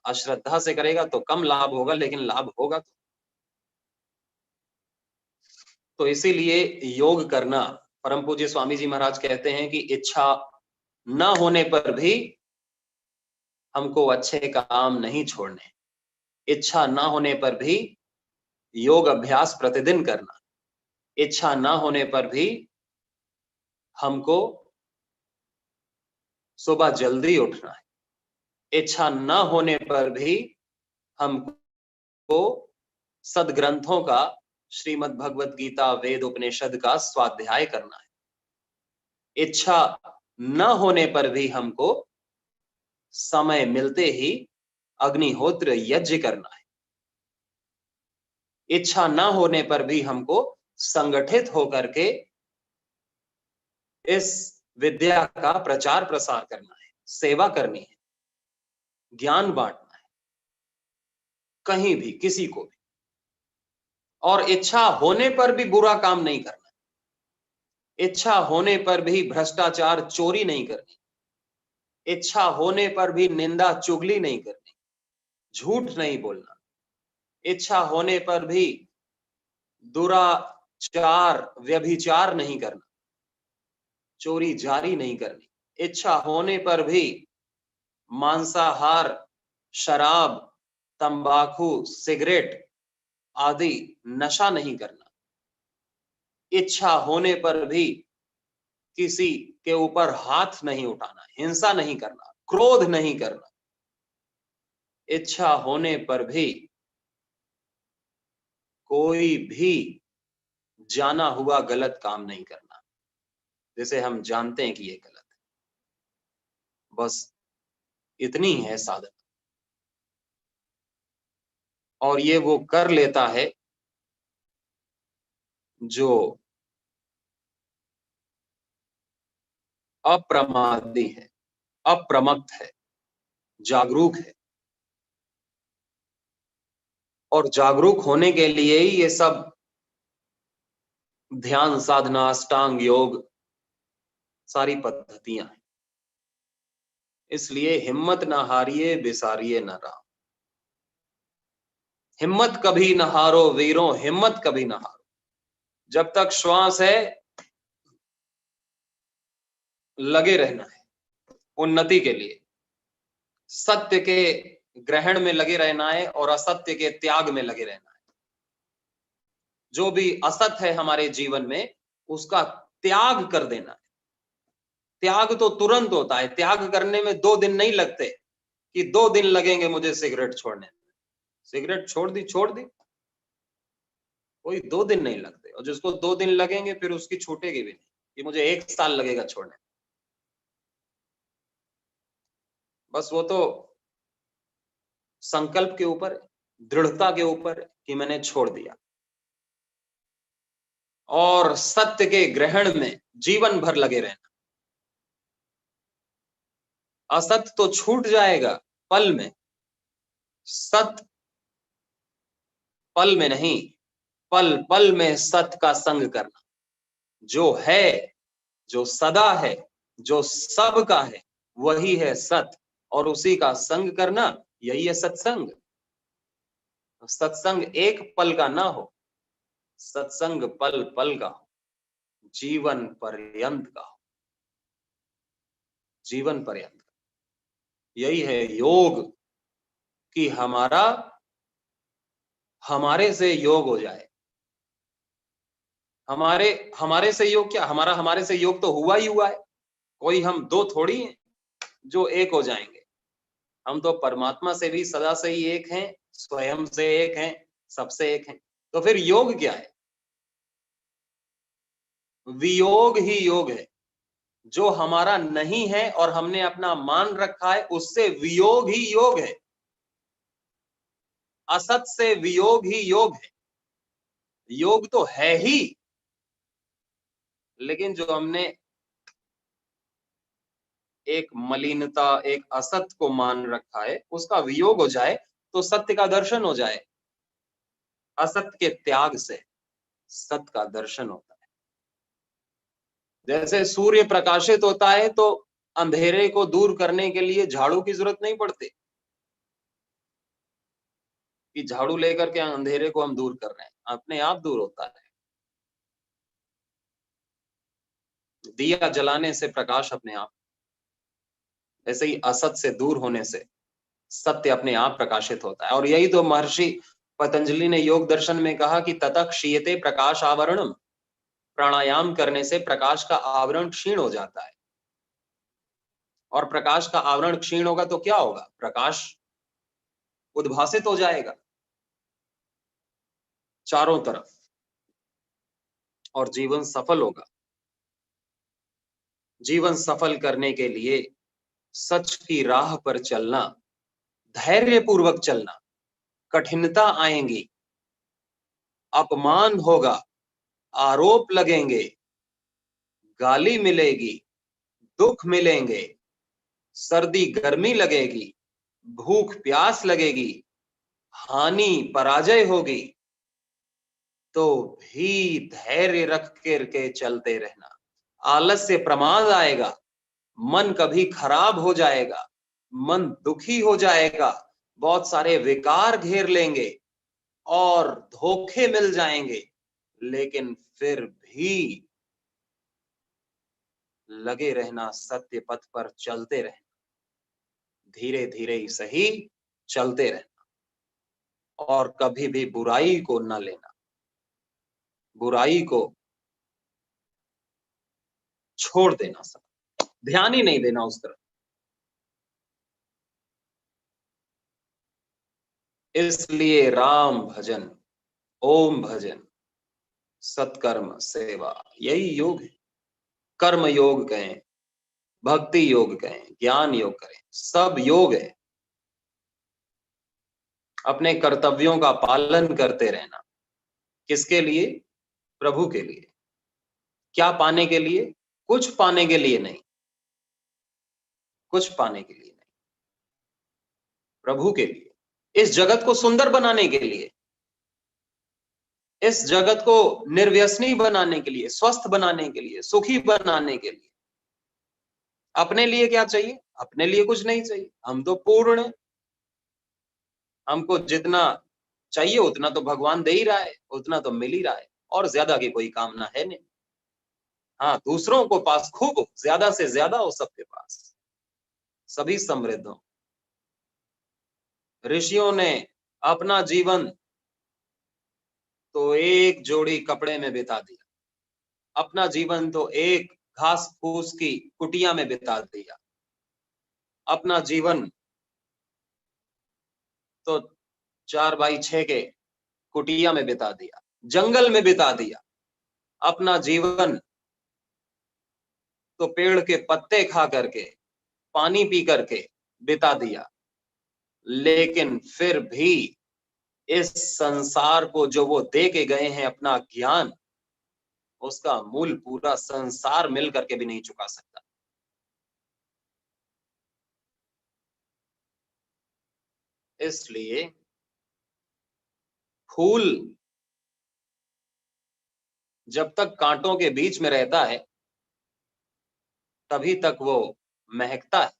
B: अश्रद्धा से करेगा तो कम लाभ होगा लेकिन लाभ होगा। तो इसीलिए योग करना, परम पूज्य स्वामी जी महाराज कहते हैं कि इच्छा न होने पर भी हमको अच्छे काम नहीं छोड़ने, इच्छा न होने पर भी योग अभ्यास प्रतिदिन करना, इच्छा न होने पर भी हमको सुबह जल्दी उठना है, इच्छा न होने पर भी हमको सदग्रंथों का, श्रीमद् भगवत गीता, वेद, उपनिषद का स्वाध्याय करना है, इच्छा न होने पर भी हमको समय मिलते ही अग्निहोत्र यज्ञ करना है, इच्छा न होने पर भी हमको संगठित होकर के इस विद्या का प्रचार प्रसार करना है, सेवा करनी है, ज्ञान बांटना है, कहीं भी किसी को भी। और इच्छा होने पर भी बुरा काम नहीं करना, इच्छा होने पर भी भ्रष्टाचार चोरी नहीं करनी, इच्छा होने पर भी निंदा चुगली नहीं करनी, झूठ नहीं बोलना, इच्छा होने पर भी दुराचार व्यभिचार नहीं करना, चोरी जारी नहीं करनी, इच्छा होने पर भी मांसाहार, शराब, तंबाकू, सिगरेट आदि नशा नहीं करना, इच्छा होने पर भी किसी के ऊपर हाथ नहीं उठाना, हिंसा नहीं करना, क्रोध नहीं करना, इच्छा होने पर भी कोई भी जाना हुआ गलत काम नहीं करना, जिसे हम जानते हैं कि ये गलत है। बस इतनी है साधना, और ये वो कर लेता है जो अप्रमादी है, अप्रमत्त है, जागरूक है। और जागरूक होने के लिए ही ये सब ध्यान साधना, अष्टांग योग, सारी पद्धतियां हैं। इसलिए हिम्मत न हारिए, बिसारिए न राम। हिम्मत कभी न हारो वीरों, हिम्मत कभी न हारो। जब तक श्वास है लगे रहना है उन्नति के लिए, सत्य के ग्रहण में लगे रहना है और असत्य के त्याग में लगे रहना है। जो भी असत है हमारे जीवन में उसका त्याग कर देना है। त्याग तो तुरंत होता है, त्याग करने में 2 दिन नहीं लगते कि 2 दिन लगेंगे मुझे सिगरेट छोड़ने में। सिगरेट छोड़ दी, कोई 2 दिन नहीं लगते। और जिसको 2 दिन लगेंगे फिर उसकी छूटेगी भी नहीं कि मुझे 1 साल लगेगा छोड़ने। बस वो तो संकल्प के ऊपर, दृढ़ता के ऊपर कि मैंने छोड़ दिया। और सत्य के ग्रहण में जीवन भर लगे रहना। असत तो छूट जाएगा पल में, सत्य पल में नहीं, पल पल में सत्य का संग करना। जो है, जो सदा है, जो सबका है, वही है सत्य, और उसी का संग करना, यही है सत्संग। सत्संग एक पल का ना हो, सत्संग पल पल का हो, जीवन पर्यंत का हो, जीवन पर्यंत। यही है योग कि हमारे से योग हो जाए। हमारे से योग क्या, हमारे से योग तो हुआ ही हुआ है। कोई हम 2 थोड़ी हैं जो एक हो जाएंगे। हम तो परमात्मा से भी सदा से ही एक हैं, स्वयं से एक हैं, सबसे एक हैं। तो फिर योग क्या है? वियोग ही योग है। जो हमारा नहीं है और हमने अपना मान रखा है, उससे वियोग ही योग है। असत से वियोग ही योग है। योग तो है ही, लेकिन जो हमने एक मलिनता, एक असत को मान रखा है, उसका वियोग हो जाए तो सत्य का दर्शन हो जाए। असत के त्याग से सत्य का दर्शन होता है। जैसे सूर्य प्रकाशित होता है तो अंधेरे को दूर करने के लिए झाड़ू की जरूरत नहीं पड़ती कि झाड़ू लेकर के अंधेरे को हम दूर कर रहे हैं, अपने आप दूर होता है। दिया जलाने से प्रकाश अपने आप, ऐसे ही असत से दूर होने से सत्य अपने आप प्रकाशित होता है। और यही तो महर्षि पतंजलि ने योग दर्शन में कहा कि ततः क्षीयते प्रकाश आवरणम। प्राणायाम करने से प्रकाश का आवरण क्षीण हो जाता है। और प्रकाश का आवरण क्षीण होगा तो क्या होगा? प्रकाश उद्भासित हो जाएगा चारों तरफ और जीवन सफल होगा। जीवन सफल करने के लिए सच की राह पर चलना, धैर्य पूर्वक चलना, कठिनता आएंगी, अपमान होगा, आरोप लगेंगे, गाली मिलेगी, दुख मिलेंगे, सर्दी गर्मी लगेगी, भूख प्यास लगेगी, हानि पराजय होगी, तो भी धैर्य रख के चलते रहना। आलस से प्रमाद आएगा, मन कभी खराब हो जाएगा, मन दुखी हो जाएगा, बहुत सारे विकार घेर लेंगे और धोखे मिल जाएंगे, लेकिन फिर भी लगे रहना, सत्य पथ पर चलते रहना, धीरे धीरे ही सही चलते रहना और कभी भी बुराई को न लेना, बुराई को छोड़ देना, सब ध्यान ही नहीं देना उस तरफ। इसलिए राम भजन, ओम भजन, सत्कर्म, सेवा, यही योग है। कर्म योग कहें, भक्ति योग कहें, ज्ञान योग करें, सब योग है। अपने कर्तव्यों का पालन करते रहना। किसके लिए? प्रभु के लिए। क्या पाने के लिए? कुछ पाने के लिए नहीं, कुछ पाने के लिए नहीं, प्रभु के लिए, इस जगत को सुंदर बनाने के लिए, इस जगत को निर्व्यसनी बनाने के लिए, स्वस्थ बनाने के लिए, सुखी बनाने के लिए। अपने लिए क्या चाहिए? अपने लिए कुछ नहीं चाहिए, हम तो पूर्ण हैं। हमको जितना चाहिए उतना तो भगवान दे ही रहा है, उतना तो मिल ही रहा है, और ज्यादा की कोई कामना है नहीं। हाँ, दूसरों को पास खूब हो, ज्यादा से ज्यादा हो सबके पास, सभी समृद्ध हो। ऋषियों ने अपना जीवन तो एक जोड़ी कपड़े में बिता दिया, अपना जीवन तो एक घास फूस की कुटिया में बिता दिया, अपना जीवन तो 4x6 के कुटिया में बिता दिया, जंगल में बिता दिया। अपना जीवन तो पेड़ के पत्ते खा करके, पानी पी करके बिता दिया, लेकिन फिर भी इस संसार को जो वो दे के गए हैं अपना ज्ञान, उसका मूल पूरा संसार मिल करके भी नहीं चुका सकता। इसलिए फूल जब तक कांटों के बीच में रहता है तभी तक वो महकता है,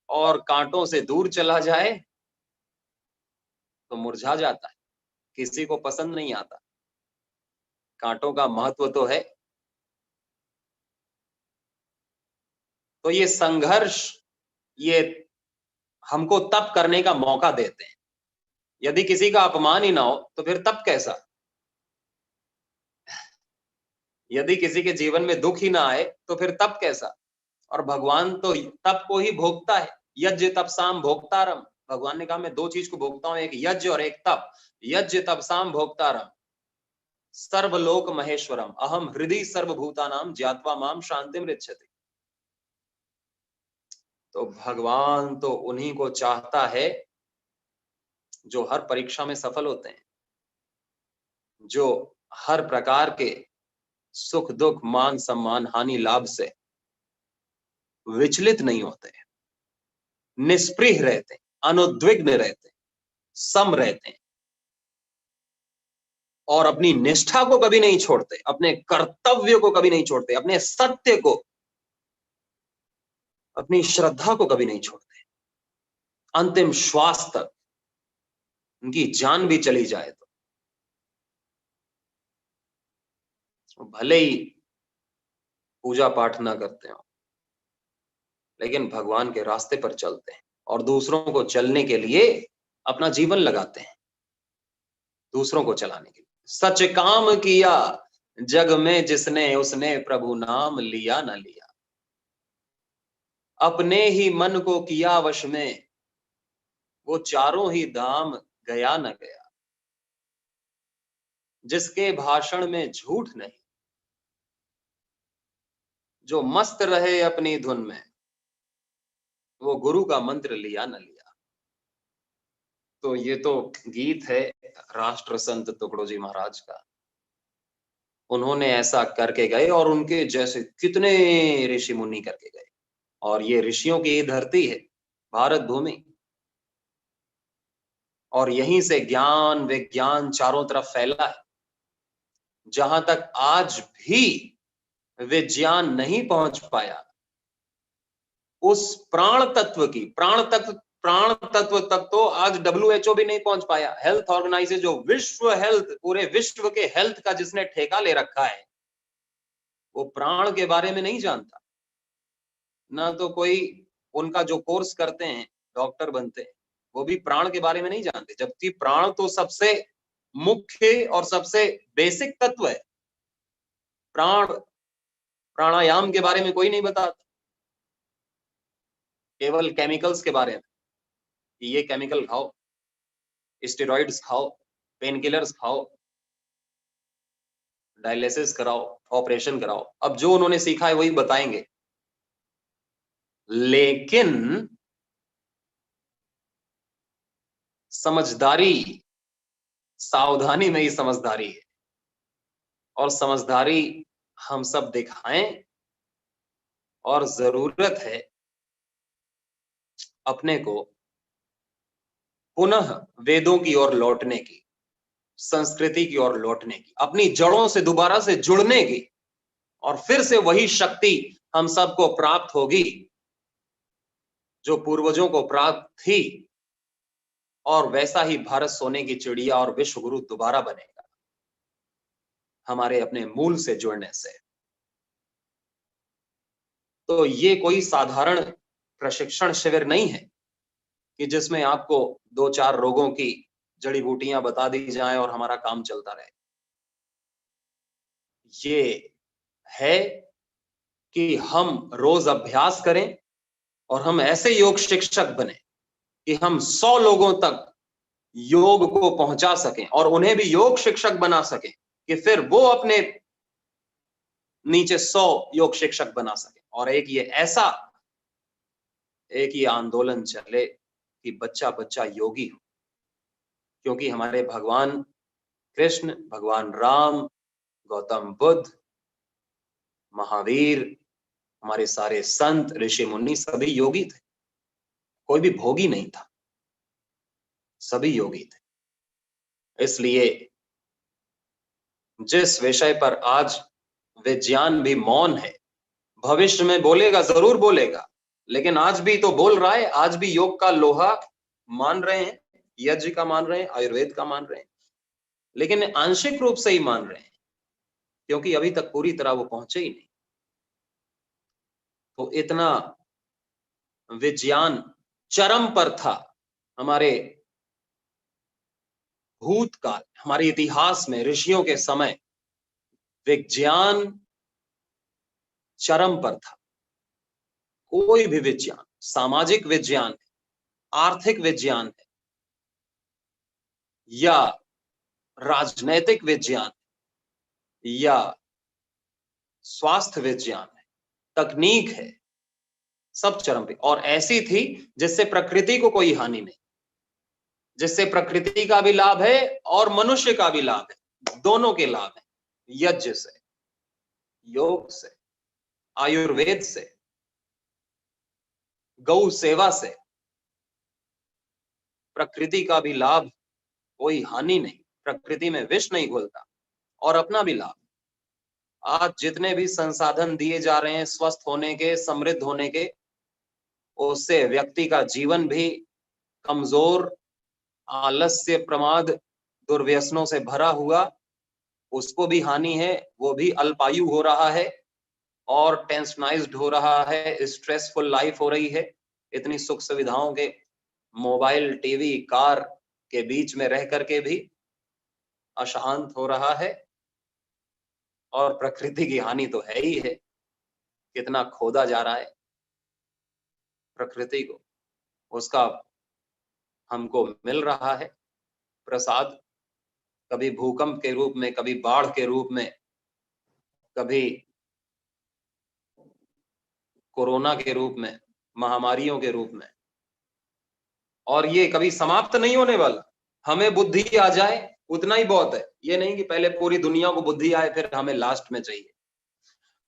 B: और कांटों से दूर चला जाए तो मुरझा जाता है, किसी को पसंद नहीं आता। कांटों का महत्व तो है। तो ये संघर्ष, ये हमको तप करने का मौका देते हैं। यदि किसी का अपमान ही ना हो तो फिर तप कैसा? यदि किसी के जीवन में दुख ही ना आए तो फिर तप कैसा? और भगवान तो तप को ही भोगता है। यज्ञ तपसाम भोक्तारम, भगवान ने कहा मैं दो चीज को भोगता हूं, एक यज्ञ और एक तप। यज्ञ तपसाम भोक्तारम, सर्वलोक महेश्वरम, अहम हृदय सर्वभूतानाम ज्ञात्वा माम शांतिम ऋच्छति। तो भगवान तो उन्हीं को चाहता है जो हर परीक्षा में सफल होते हैं, जो हर प्रकार के सुख दुख मान सम्मान हानि लाभ से विचलित नहीं होते, निष्पृह रहते, अनुद्विग्न रहते, सम रहते हैं, और अपनी निष्ठा को कभी नहीं छोड़ते, अपने कर्तव्य को कभी नहीं छोड़ते, अपने सत्य को, अपनी श्रद्धा को कभी नहीं छोड़ते। अंतिम श्वास तक उनकी जान भी चली जाए तो भले ही पूजा पाठ ना करते हो, लेकिन भगवान के रास्ते पर चलते हैं और दूसरों को चलने के लिए अपना जीवन लगाते हैं, दूसरों को चलाने के लिए। सच काम किया जग में जिसने, उसने प्रभु नाम लिया न लिया। अपने ही मन को किया वश में, वो चारों ही धाम गया न गया। जिसके भाषण में झूठ नहीं, जो मस्त रहे अपनी धुन में, वो गुरु का मंत्र लिया न लिया। तो ये तो गीत है राष्ट्र संत टुकड़ो जी महाराज का। उन्होंने ऐसा करके गए और उनके जैसे कितने ऋषि मुनि करके गए, और ये ऋषियों की धरती है भारत भूमि। और यहीं से ज्ञान विज्ञान चारों तरफ फैला है। जहां तक आज भी विज्ञान नहीं पहुंच पाया, उस प्राण तत्व तक तो आज WHO भी नहीं पहुंच पाया। हेल्थ ऑर्गेनाइजेशन, जो विश्व हेल्थ, पूरे विश्व के हेल्थ का जिसने ठेका ले रखा है, वो प्राण के बारे में नहीं जानता। ना तो कोई उनका जो कोर्स करते हैं, डॉक्टर बनते हैं, वो भी प्राण के बारे में नहीं जानते, जबकि प्राण तो सबसे मुख्य और सबसे बेसिक तत्व है। प्राणायाम के बारे में कोई नहीं बताता, केवल केमिकल्स के बारे में, ये केमिकल खाओ, स्टेरॉइड्स खाओ, पेन किलर्स खाओ, डायलिसिस कराओ, ऑपरेशन कराओ। अब जो उन्होंने सीखा है वही बताएंगे, लेकिन समझदारी, सावधानी में ही समझदारी है, और समझदारी हम सब दिखाएं। और जरूरत है अपने को पुनः वेदों की ओर लौटने की, संस्कृति की ओर लौटने की, अपनी जड़ों से दोबारा से जुड़ने की, और फिर से वही शक्ति हम सबको प्राप्त होगी जो पूर्वजों को प्राप्त थी, और वैसा ही भारत सोने की चिड़िया और विश्व गुरु दोबारा बनेगा, हमारे अपने मूल से जुड़ने से। तो ये कोई साधारण प्रशिक्षण शिविर नहीं है कि जिसमें आपको 2-4 रोगों की जड़ी बूटियां बता दी जाएं और हमारा काम चलता रहे। ये है कि हम रोज अभ्यास करें और हम ऐसे योग शिक्षक बने कि हम 100 लोगों तक योग को पहुंचा सकें, और उन्हें भी योग शिक्षक बना सकें कि फिर वो अपने नीचे 100 योग शिक्षक बना सकें। और एक ये आंदोलन चले कि बच्चा बच्चा योगी हो, क्योंकि हमारे भगवान कृष्ण, भगवान राम, गौतम बुद्ध, महावीर, हमारे सारे संत ऋषि मुनि सभी योगी थे, कोई भी भोगी नहीं था, सभी योगी थे। इसलिए जिस विषय पर आज विज्ञान भी मौन है, भविष्य में बोलेगा, जरूर बोलेगा, लेकिन आज भी तो बोल रहा है। आज भी योग का लोहा मान रहे हैं, यज्ञ का मान रहे हैं, आयुर्वेद का मान रहे हैं, लेकिन आंशिक रूप से ही मान रहे हैं, क्योंकि अभी तक पूरी तरह वो पहुंचे ही नहीं। तो इतना विज्ञान चरम पर था हमारे भूतकाल, हमारे इतिहास में, ऋषियों के समय विज्ञान चरम पर था। कोई भी विज्ञान, सामाजिक विज्ञान है, आर्थिक विज्ञान है, या राजनैतिक विज्ञान, या स्वास्थ्य विज्ञान है, तकनीक है, सब चरम पे। और ऐसी थी जिससे प्रकृति को कोई हानि नहीं, जिससे प्रकृति का भी लाभ है और मनुष्य का भी लाभ है, दोनों के लाभ है। यज्ञ से, योग से, आयुर्वेद से, गौ सेवा से प्रकृति का भी लाभ, कोई हानि नहीं, प्रकृति में विष नहीं घुलता, और अपना भी लाभ। आज जितने भी संसाधन दिए जा रहे हैं स्वस्थ होने के, समृद्ध होने के, उससे व्यक्ति का जीवन भी कमजोर, आलस्य, प्रमाद, दुर्व्यसनों से भरा हुआ, उसको भी हानि है, वो भी अल्पायु हो रहा है और टेंशनाइज्ड हो रहा है, स्ट्रेसफुल लाइफ हो रही है। इतनी सुख सुविधाओं के, मोबाइल, टीवी, कार के बीच में रह करके भी अशांत हो रहा है, और प्रकृति की हानि तो है ही है। कितना खोदा जा रहा है प्रकृति को, उसका हमको मिल रहा है प्रसाद, कभी भूकंप के रूप में, कभी बाढ़ के रूप में, कभी कोरोना के रूप में, महामारियों के रूप में। और ये कभी समाप्त नहीं होने वाला। हमें बुद्धि आ जाए उतना ही बहुत है। ये नहीं कि पहले पूरी दुनिया को बुद्धि आए फिर हमें लास्ट में चाहिए।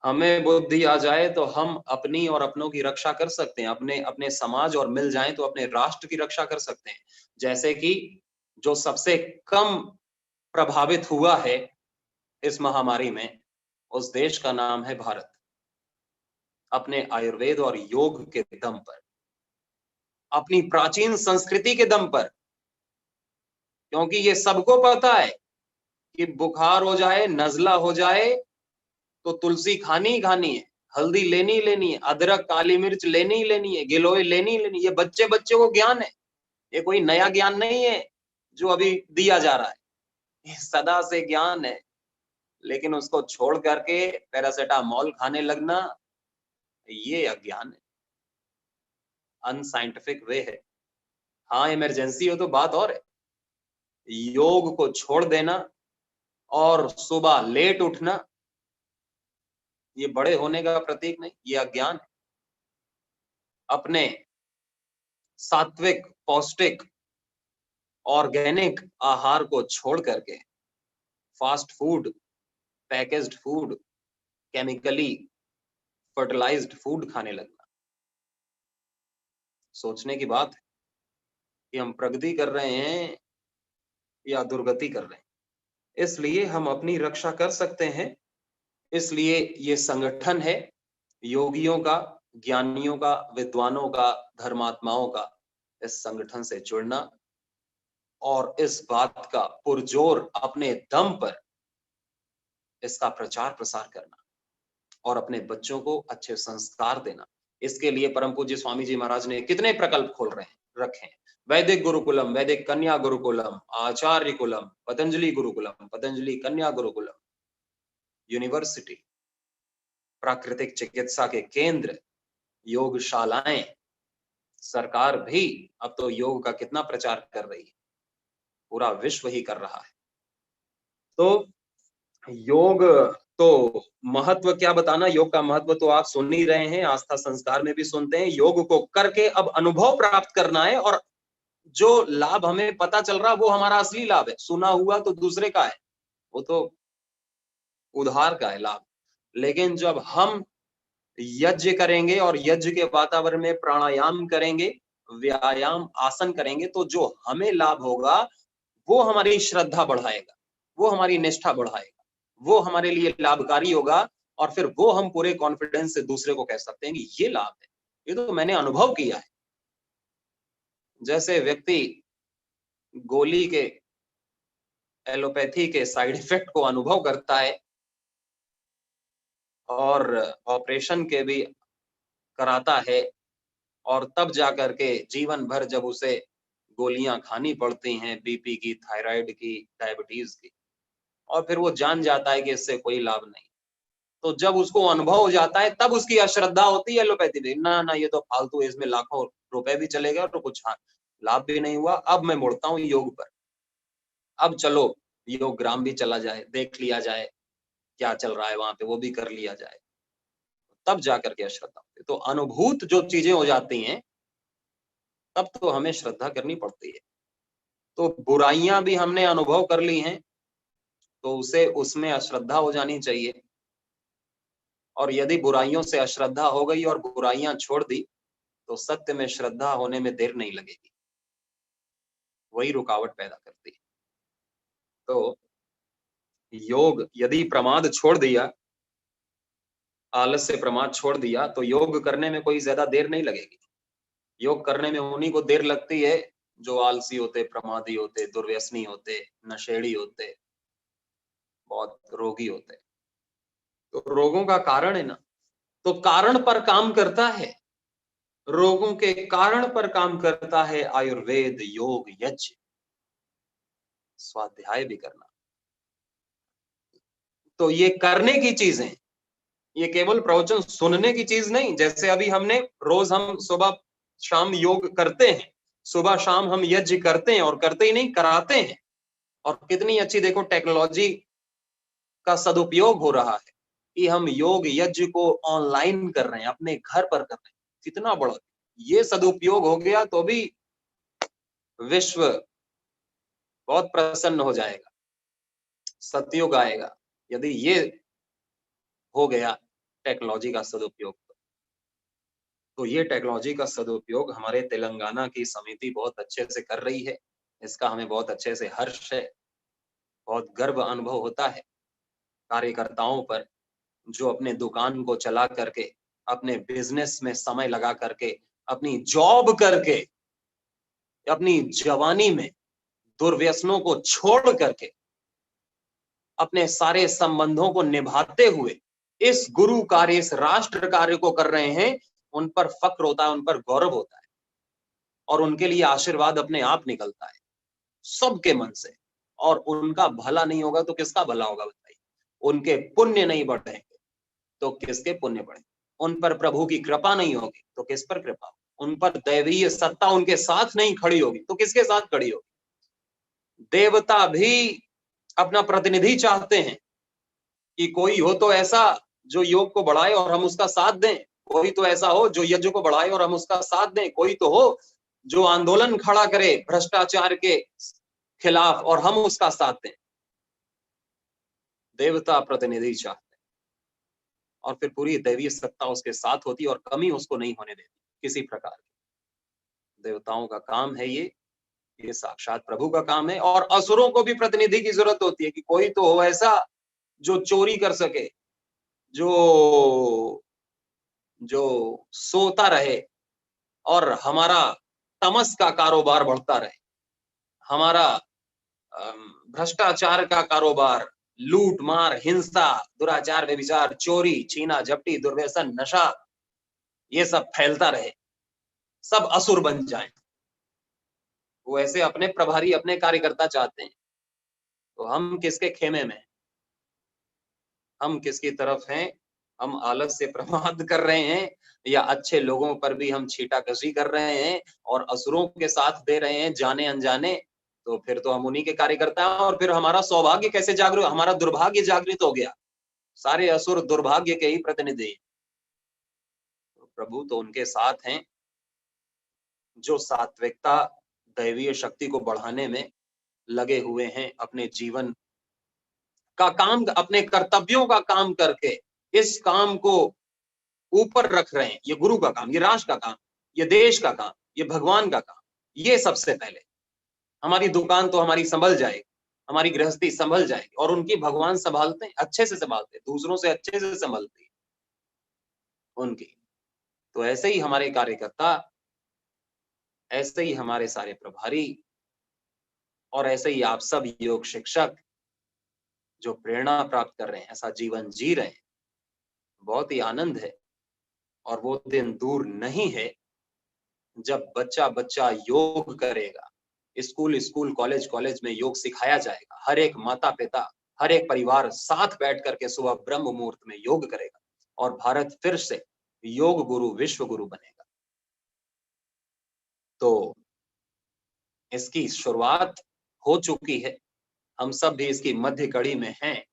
B: हमें बुद्धि आ जाए तो हम अपनी और अपनों की रक्षा कर सकते हैं, अपने अपने समाज, और मिल जाए तो अपने राष्ट्र की रक्षा कर सकते हैं। जैसे कि जो सबसे कम प्रभावित हुआ है इस महामारी में, उस देश का नाम है भारत। अपने आयुर्वेद और योग के दम पर, अपनी प्राचीन संस्कृति के दम पर, क्योंकि ये सबको पता है कि बुखार हो जाए, नजला हो जाए तो तुलसी खानी ही खानी है, हल्दी लेनी ही लेनी है, अदरक काली मिर्च लेनी ही लेनी है, गिलोय लेनी ही लेनी है। ये बच्चे बच्चे को ज्ञान है, ये कोई नया ज्ञान नहीं है जो अभी दिया जा रहा है, ये सदा से ज्ञान है। लेकिन उसको छोड़ करके पैरासिटामोल खाने लगना, ये अज्ञान है, अनसाइंटिफिक वे है। हाँ, इमरजेंसी हो तो बात और है। योग को छोड़ देना और सुबह लेट उठना, ये बड़े होने का प्रतीक नहीं, ये अज्ञान है। अपने सात्विक, पौष्टिक, ऑर्गेनिक आहार को छोड़ करके fast food, packaged food, chemically fertilized food खाने लगना, सोचने की बात है कि हम प्रगति कर रहे हैं या दुर्गति कर रहे हैं। इसलिए हम अपनी रक्षा कर सकते हैं। इसलिए ये संगठन है योगियों का, ज्ञानियों का, विद्वानों का, धर्मात्माओं का, इस संगठन से जुड़ना और इस बात का पुरजोर अपने दम पर इसका प्रचार प्रसार करना और अपने बच्चों को अच्छे संस्कार देना। इसके लिए परम पूज्य स्वामी जी महाराज ने कितने प्रकल्प रखे हैं। वैदिक गुरुकुलम, वैदिक कन्या गुरुकुलम, आचार्य कुलम, पतंजलि गुरुकुलम, पतंजलि कन्या गुरुकुलम, यूनिवर्सिटी, प्राकृतिक चिकित्सा के केंद्र, योगशालाएं। सरकार भी अब तो योग का कितना प्रचार कर रही है, पूरा विश्व ही कर रहा है। तो योग तो महत्व क्या बताना, योग का महत्व तो आप सुन ही रहे हैं, आस्था संस्कार में भी सुनते हैं। योग को करके अब अनुभव प्राप्त करना है और जो लाभ हमें पता चल रहा वो हमारा असली लाभ है। सुना हुआ तो दूसरे का है, वो तो उधार का है लाभ। लेकिन जब हम यज्ञ करेंगे और यज्ञ के वातावरण में प्राणायाम करेंगे, व्यायाम, आसन करेंगे, तो जो हमें लाभ होगा वो हमारी श्रद्धा बढ़ाएगा, वो हमारी निष्ठा बढ़ाएगा, वो हमारे लिए लाभकारी होगा और फिर वो हम पूरे कॉन्फिडेंस से दूसरे को कह सकते हैं कि ये लाभ है, ये तो मैंने अनुभव किया है। जैसे व्यक्ति गोली के, एलोपैथी के साइड इफेक्ट को अनुभव करता है और ऑपरेशन के भी कराता है और तब जाकर के जीवन भर जब उसे गोलियां खानी पड़ती हैं, बीपी की, थायराइड की, डायबिटीज की, और फिर वो जान जाता है कि इससे कोई लाभ नहीं, तो जब उसको अनुभव हो जाता है तब उसकी अश्रद्धा होती है एलोपैथी में। ना ना, ये तो फालतू है, इसमें लाखों रुपए भी चले गए और कुछ लाभ भी नहीं हुआ, अब मैं मुड़ता हूँ योग पर। अब चलो योग ग्राम भी चला जाए, देख लिया जाए क्या चल रहा है वहां पे, वो भी कर लिया जाए, तब जाकर के अश्रद्धा होती है। तो अनुभूत जो चीजें हो जाती हैं तब तो हमें श्रद्धा करनी पड़ती है। तो बुराइयां भी हमने अनुभव कर ली हैं तो उसे उसमें अश्रद्धा हो जानी चाहिए। और यदि बुराइयों से अश्रद्धा हो गई और बुराइयां छोड़ दी तो सत्य में श्रद्धा होने में देर नहीं लगेगी, वही रुकावट पैदा करती है। तो योग यदि प्रमाद छोड़ दिया, आलस से प्रमाद छोड़ दिया, तो योग करने में कोई ज्यादा देर नहीं लगेगी। योग करने में उन्हीं को देर लगती है जो आलसी होते, प्रमादी होते, दुर्व्यसनी होते, नशेड़ी होते, बहुत रोगी होते। तो रोगों का कारण है ना, तो कारण पर काम करता है, रोगों के कारण पर काम करता है आयुर्वेद, योग, यज्ञ, स्वाध्याय भी करना। तो ये करने की चीजें, ये केवल प्रवचन सुनने की चीज नहीं। जैसे अभी हमने रोज हम सुबह शाम योग करते हैं, सुबह शाम हम यज्ञ करते हैं, और करते ही नहीं कराते हैं। और कितनी अच्छी देखो टेक्नोलॉजी का सदुपयोग हो रहा है कि हम योग यज्ञ को ऑनलाइन कर रहे हैं, अपने घर पर कर रहे हैं। कितना बड़ा ये सदुपयोग हो गया तो भी विश्व बहुत प्रसन्न हो जाएगा, सतयुग आएगा यदि ये हो गया टेक्नोलॉजी का सदुपयोग। तो ये टेक्नोलॉजी का सदुपयोग हमारे तेलंगाना की समिति बहुत अच्छे से कर रही है। इसका हमें बहुत अच्छे से हर्ष है, बहुत गर्व अनुभव होता है कार्यकर्ताओं पर, जो अपने दुकान को चला करके, अपने बिजनेस में समय लगा करके, अपनी जॉब करके, अपनी जवानी में दुर्व्यसनों को छोड़ करके, अपने सारे संबंधों को निभाते हुए इस गुरु कार्य, इस राष्ट्र कार्य को कर रहे हैं, उन पर फक्र होता है, उन पर गौरव होता है और उनके लिए आशीर्वाद अपने आप निकलता है सबके मन से। और उनका भला नहीं होगा तो किसका भला होगा बताइए? उनके पुण्य नहीं बढ़ेंगे तो किसके पुण्य बढ़ेंगे? उन पर प्रभु की कृपा नहीं होगी तो किस पर कृपा होगी? उन पर दैवीय सत्ता उनके साथ नहीं खड़ी होगी तो किसके साथ खड़ी होगी? देवता भी अपना प्रतिनिधि चाहते हैं कि कोई हो तो ऐसा जो योग को बढ़ाए और हम उसका साथ दें, कोई तो ऐसा हो जो यज्ञ को बढ़ाए और हम उसका साथ दें, कोई तो हो जो आंदोलन खड़ा करे भ्रष्टाचार के खिलाफ और हम उसका साथ दें। देवता प्रतिनिधि चाहते हैं और फिर पूरी दैवीय सत्ता उसके साथ होती है और कमी उसको नहीं होने देती किसी प्रकार की। देवताओं का काम है ये साक्षात प्रभु का काम है। और असुरों को भी प्रतिनिधि की जरूरत होती है कि कोई तो हो ऐसा जो चोरी कर सके, जो जो सोता रहे और हमारा तमस का कारोबार बढ़ता रहे, हमारा भ्रष्टाचार का कारोबार, लूट मार, हिंसा, दुराचार, व्यभिचार, चोरी, छीना झपटी, दुर्व्यसन, नशा, ये सब फैलता रहे, सब असुर बन जाएं। वो ऐसे अपने प्रभारी, अपने कार्यकर्ता चाहते हैं। तो हम किसके खेमे में, हम किसकी तरफ हैं? हम आलस से प्रमाद कर रहे हैं या अच्छे लोगों पर भी हम छीटाकशी कर रहे हैं और असुरों के साथ दे रहे हैं जाने अनजाने? तो फिर तो हम उन्हीं के कार्यकर्ता हैं और फिर हमारा सौभाग्य कैसे जागृत, हमारा दुर्भाग्य जागृत हो गया। सारे असुर दुर्भाग्य के ही प्रतिनिधि हैं। तो प्रभु तो उनके साथ हैं जो सात्विकता, दैवीय शक्ति को बढ़ाने में लगे हुए हैं, अपने जीवन का काम, अपने कर्तव्यों का काम करके इस काम को ऊपर रख रहे हैं। ये गुरु का काम, ये राष्ट्र का काम, ये देश का काम, ये भगवान का काम। ये सबसे पहले हमारी दुकान तो हमारी संभल जाएगी, हमारी गृहस्थी संभल जाएगी और उनकी भगवान संभालते हैं, अच्छे से संभालते हैं, दूसरों से अच्छे से संभलती है उनकी। तो ऐसे ही हमारे कार्यकर्ता, ऐसे ही हमारे सारे प्रभारी और ऐसे ही आप सब योग शिक्षक जो प्रेरणा प्राप्त कर रहे हैं, ऐसा जीवन जी रहे हैं, बहुत ही आनंद है। और वो दिन दूर नहीं है जब बच्चा बच्चा योग करेगा, स्कूल स्कूल कॉलेज कॉलेज में योग सिखाया जाएगा, हर एक माता पिता, हर एक परिवार साथ बैठ करके सुबह ब्रह्म मुहूर्त में योग करेगा और भारत फिर से योग गुरु, विश्व गुरु बनेगा। तो इसकी शुरुआत हो चुकी है, हम सब भी इसकी मध्य कड़ी में हैं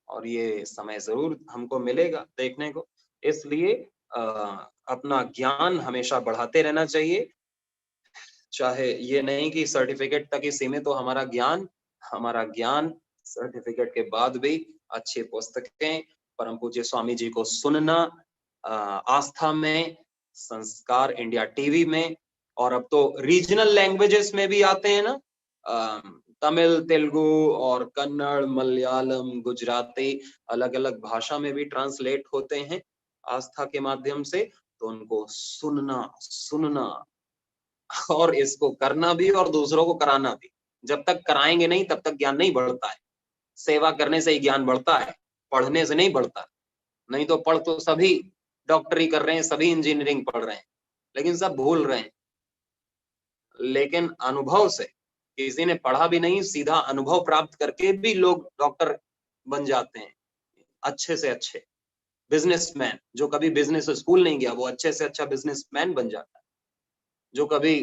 B: और ये समय जरूर हमको मिलेगा देखने को। इसलिए अपना ज्ञान हमेशा बढ़ाते रहना चाहिए। चाहे ये नहीं कि सर्टिफिकेट तक ही सीमित हो हमारा ज्ञान सर्टिफिकेट के बाद भी अच्छी पुस्तकें, परम पूज्य स्वामी जी को सुनना, आस्था में, संस्कार इंडिया टीवी में, और अब तो रीजनल लैंग्वेजेस में भी आते हैं ना, तमिल, तेलुगु और कन्नड़, मलयालम, गुजराती, अलग अलग भाषा में भी ट्रांसलेट होते हैं आस्था के माध्यम से। तो उनको सुनना और इसको करना भी और दूसरों को कराना भी। जब तक कराएंगे नहीं तब तक ज्ञान नहीं बढ़ता है। सेवा करने से ही ज्ञान बढ़ता है, पढ़ने से नहीं बढ़ता। नहीं तो पढ़ तो सभी डॉक्टरी कर रहे हैं, सभी इंजीनियरिंग पढ़ रहे हैं, लेकिन सब भूल रहे हैं। लेकिन अनुभव से, किसी ने पढ़ा भी नहीं, सीधा अनुभव प्राप्त करके भी लोग डॉक्टर बन जाते हैं, अच्छे से अच्छे बिजनेसमैन। जो कभी बिजनेस स्कूल नहीं गया वो अच्छे से अच्छा बिजनेसमैन बन जाता है। जो कभी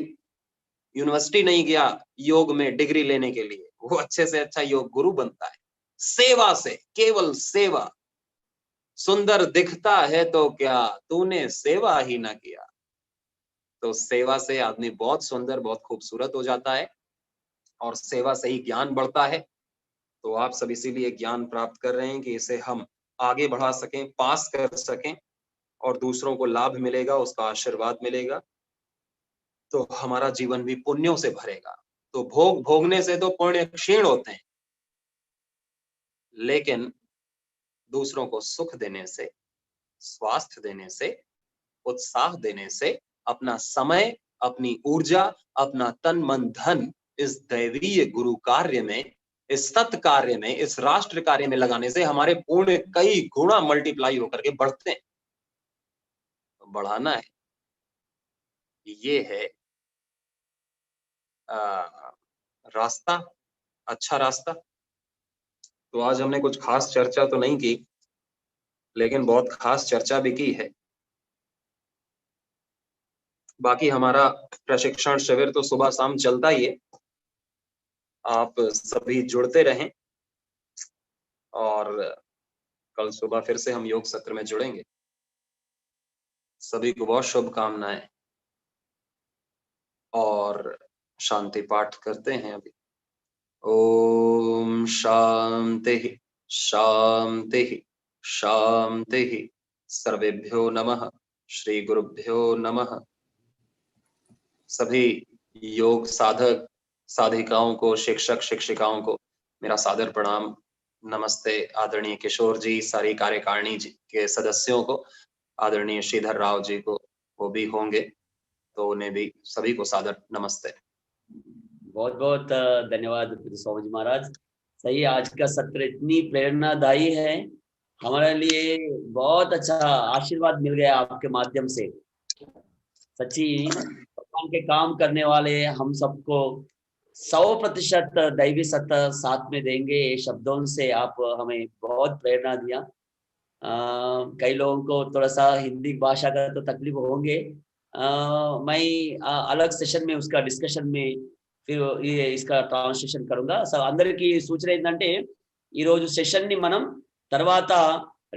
B: यूनिवर्सिटी नहीं गया योग में डिग्री लेने के लिए, वो अच्छे से अच्छा योग गुरु बनता है। सेवा से, केवल सेवा। सुंदर दिखता है तो क्या, तूने सेवा ही ना किया। तो सेवा से आदमी बहुत सुंदर, बहुत खूबसूरत हो जाता है और सेवा से ही ज्ञान बढ़ता है। तो आप सब इसीलिए ज्ञान प्राप्त कर रहे हैं कि इसे हम आगे बढ़ा सकें, पास कर सकें और दूसरों को लाभ मिलेगा, उसका आशीर्वाद मिलेगा, तो हमारा जीवन भी पुण्यों से भरेगा। तो भोग भोगने से तो पुण्य क्षीण होते हैं, लेकिन दूसरों को सुख देने से, स्वास्थ्य देने से, उत्साह देने से, अपना समय, अपनी ऊर्जा, अपना तन मन धन इस दैवीय गुरु कार्य में, इस सत्य कार्य में, इस राष्ट्र कार्य में लगाने से हमारे पुण्य कई गुना मल्टीप्लाई होकर के बढ़ते हैं। तो बढ़ाना है, ये है रास्ता, अच्छा रास्ता। तो आज हमने कुछ खास चर्चा तो नहीं की, लेकिन बहुत खास चर्चा भी की है। बाकी हमारा प्रशिक्षण शिविर तो सुबह शाम चलता ही है, आप सभी जुड़ते रहें और कल सुबह फिर से हम योग सत्र में जुड़ेंगे। सभी को बहुत शुभकामनाएं और शांति पाठ करते हैं अभी। ओम शांति शांति शांति। सर्वेभ्यो नमः, श्री गुरुभ्यो नमः। सभी योग साधक साधिकाओं को, शिक्षक शिक्षिकाओं को मेरा सादर प्रणाम, नमस्ते। आदरणीय किशोर जी, सारी कार्यकारिणी जी के सदस्यों को, आदरणीय श्रीधर राव जी को, वो भी होंगे तो उन्हें भी सभी को सादर नमस्ते।
A: बहुत बहुत धन्यवाद स्वामी जी महाराज। सही, आज का सत्र इतनी प्रेरणादायी है, हमारे लिए बहुत अच्छा आशीर्वाद मिल गया आपके माध्यम से। सच्ची भगवान के काम करने वाले हम सबको 100% दैवी सत्ता साथ में देंगे, ये शब्दों से आप हमें बहुत प्रेरणा दिया। कई लोगों को थोड़ा सा हिंदी भाषा का तो तकलीफ होंगे, मैं अलग सेशन में उसका डिस्कशन में फिर ये इसका ట్రాన్స్లేషన్ కరుంగా। సో అందరికీ సూచన ఏంటంటే ఈ రోజు సెషన్ ని మనం తర్వాత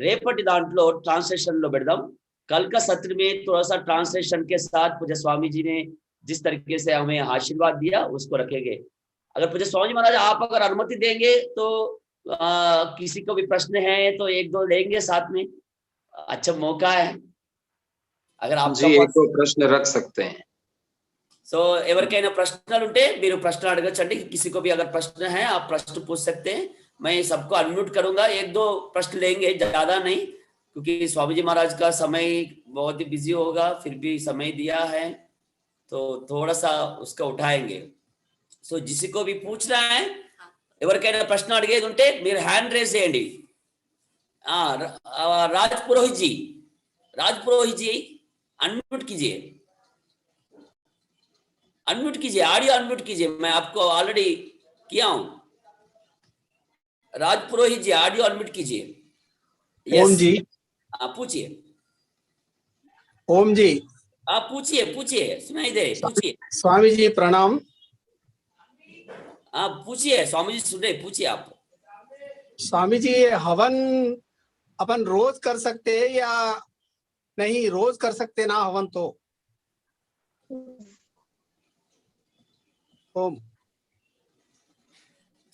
A: రేపటి దాంట్లో ట్రాన్స్లేషన్ లో పెడదాం। कल का सत्र में थोड़ा सा ट्रांसलेशन के साथ पूज्य स्वामी जी ने जिस तरीके से हमें आशीर्वाद दिया उसको रखेंगे। अगर पूज्य स्वामी जी महाराज आप अगर अनुमति देंगे तो किसी को भी प्रश्न है तो एक दो लेंगे साथ में, अच्छा मौका है अगर आपका
B: जी, एक दो प्रश्न रख सकते हैं।
A: సో ఎవరికైనా ప్రశ్నలు ఉంటే మీరు ప్రశ్న అడగచ్చండి। किसी को भी अगर प्रश्न है आप प्रश्न पूछ सकते हैं, मैं सबको अनम्यूट करूंगा, एक दो प्रश्न लेंगे, ज्यादा नहीं, क्योंकि स्वामी जी महाराज का समय बहुत ही बिजी होगा, फिर भी समय दिया है तो थोड़ा सा उसका उठाएंगे। సో जिसी को भी पूछना है, ఎవరికైనా ప్రశ్న అడిగేది ఉంటే మీరు హ్యాండ్ రేజ్ చేయండి। राज पुरोहित जी अनम्यूट कीजिए, अनम्यूट कीजिए, ऑडियो अनम्यूट कीजिए, मैं आपको ऑलरेडी किया हूं। राज पुरोहित जी ऑडियो अनम्यूट कीजिए।
C: ओम जी।
A: पूछिए।
C: ओम जी।
A: आप पूछिए, पूछिए, सुनाई दे, पूछिए।
C: स्वामी जी प्रणाम।
A: आप पूछिए, स्वामी जी सुन रहे, पूछिए आप।
C: स्वामी जी हवन अपन रोज कर सकते हैं या नहीं? रोज कर सकते ना हवन तो? ओम।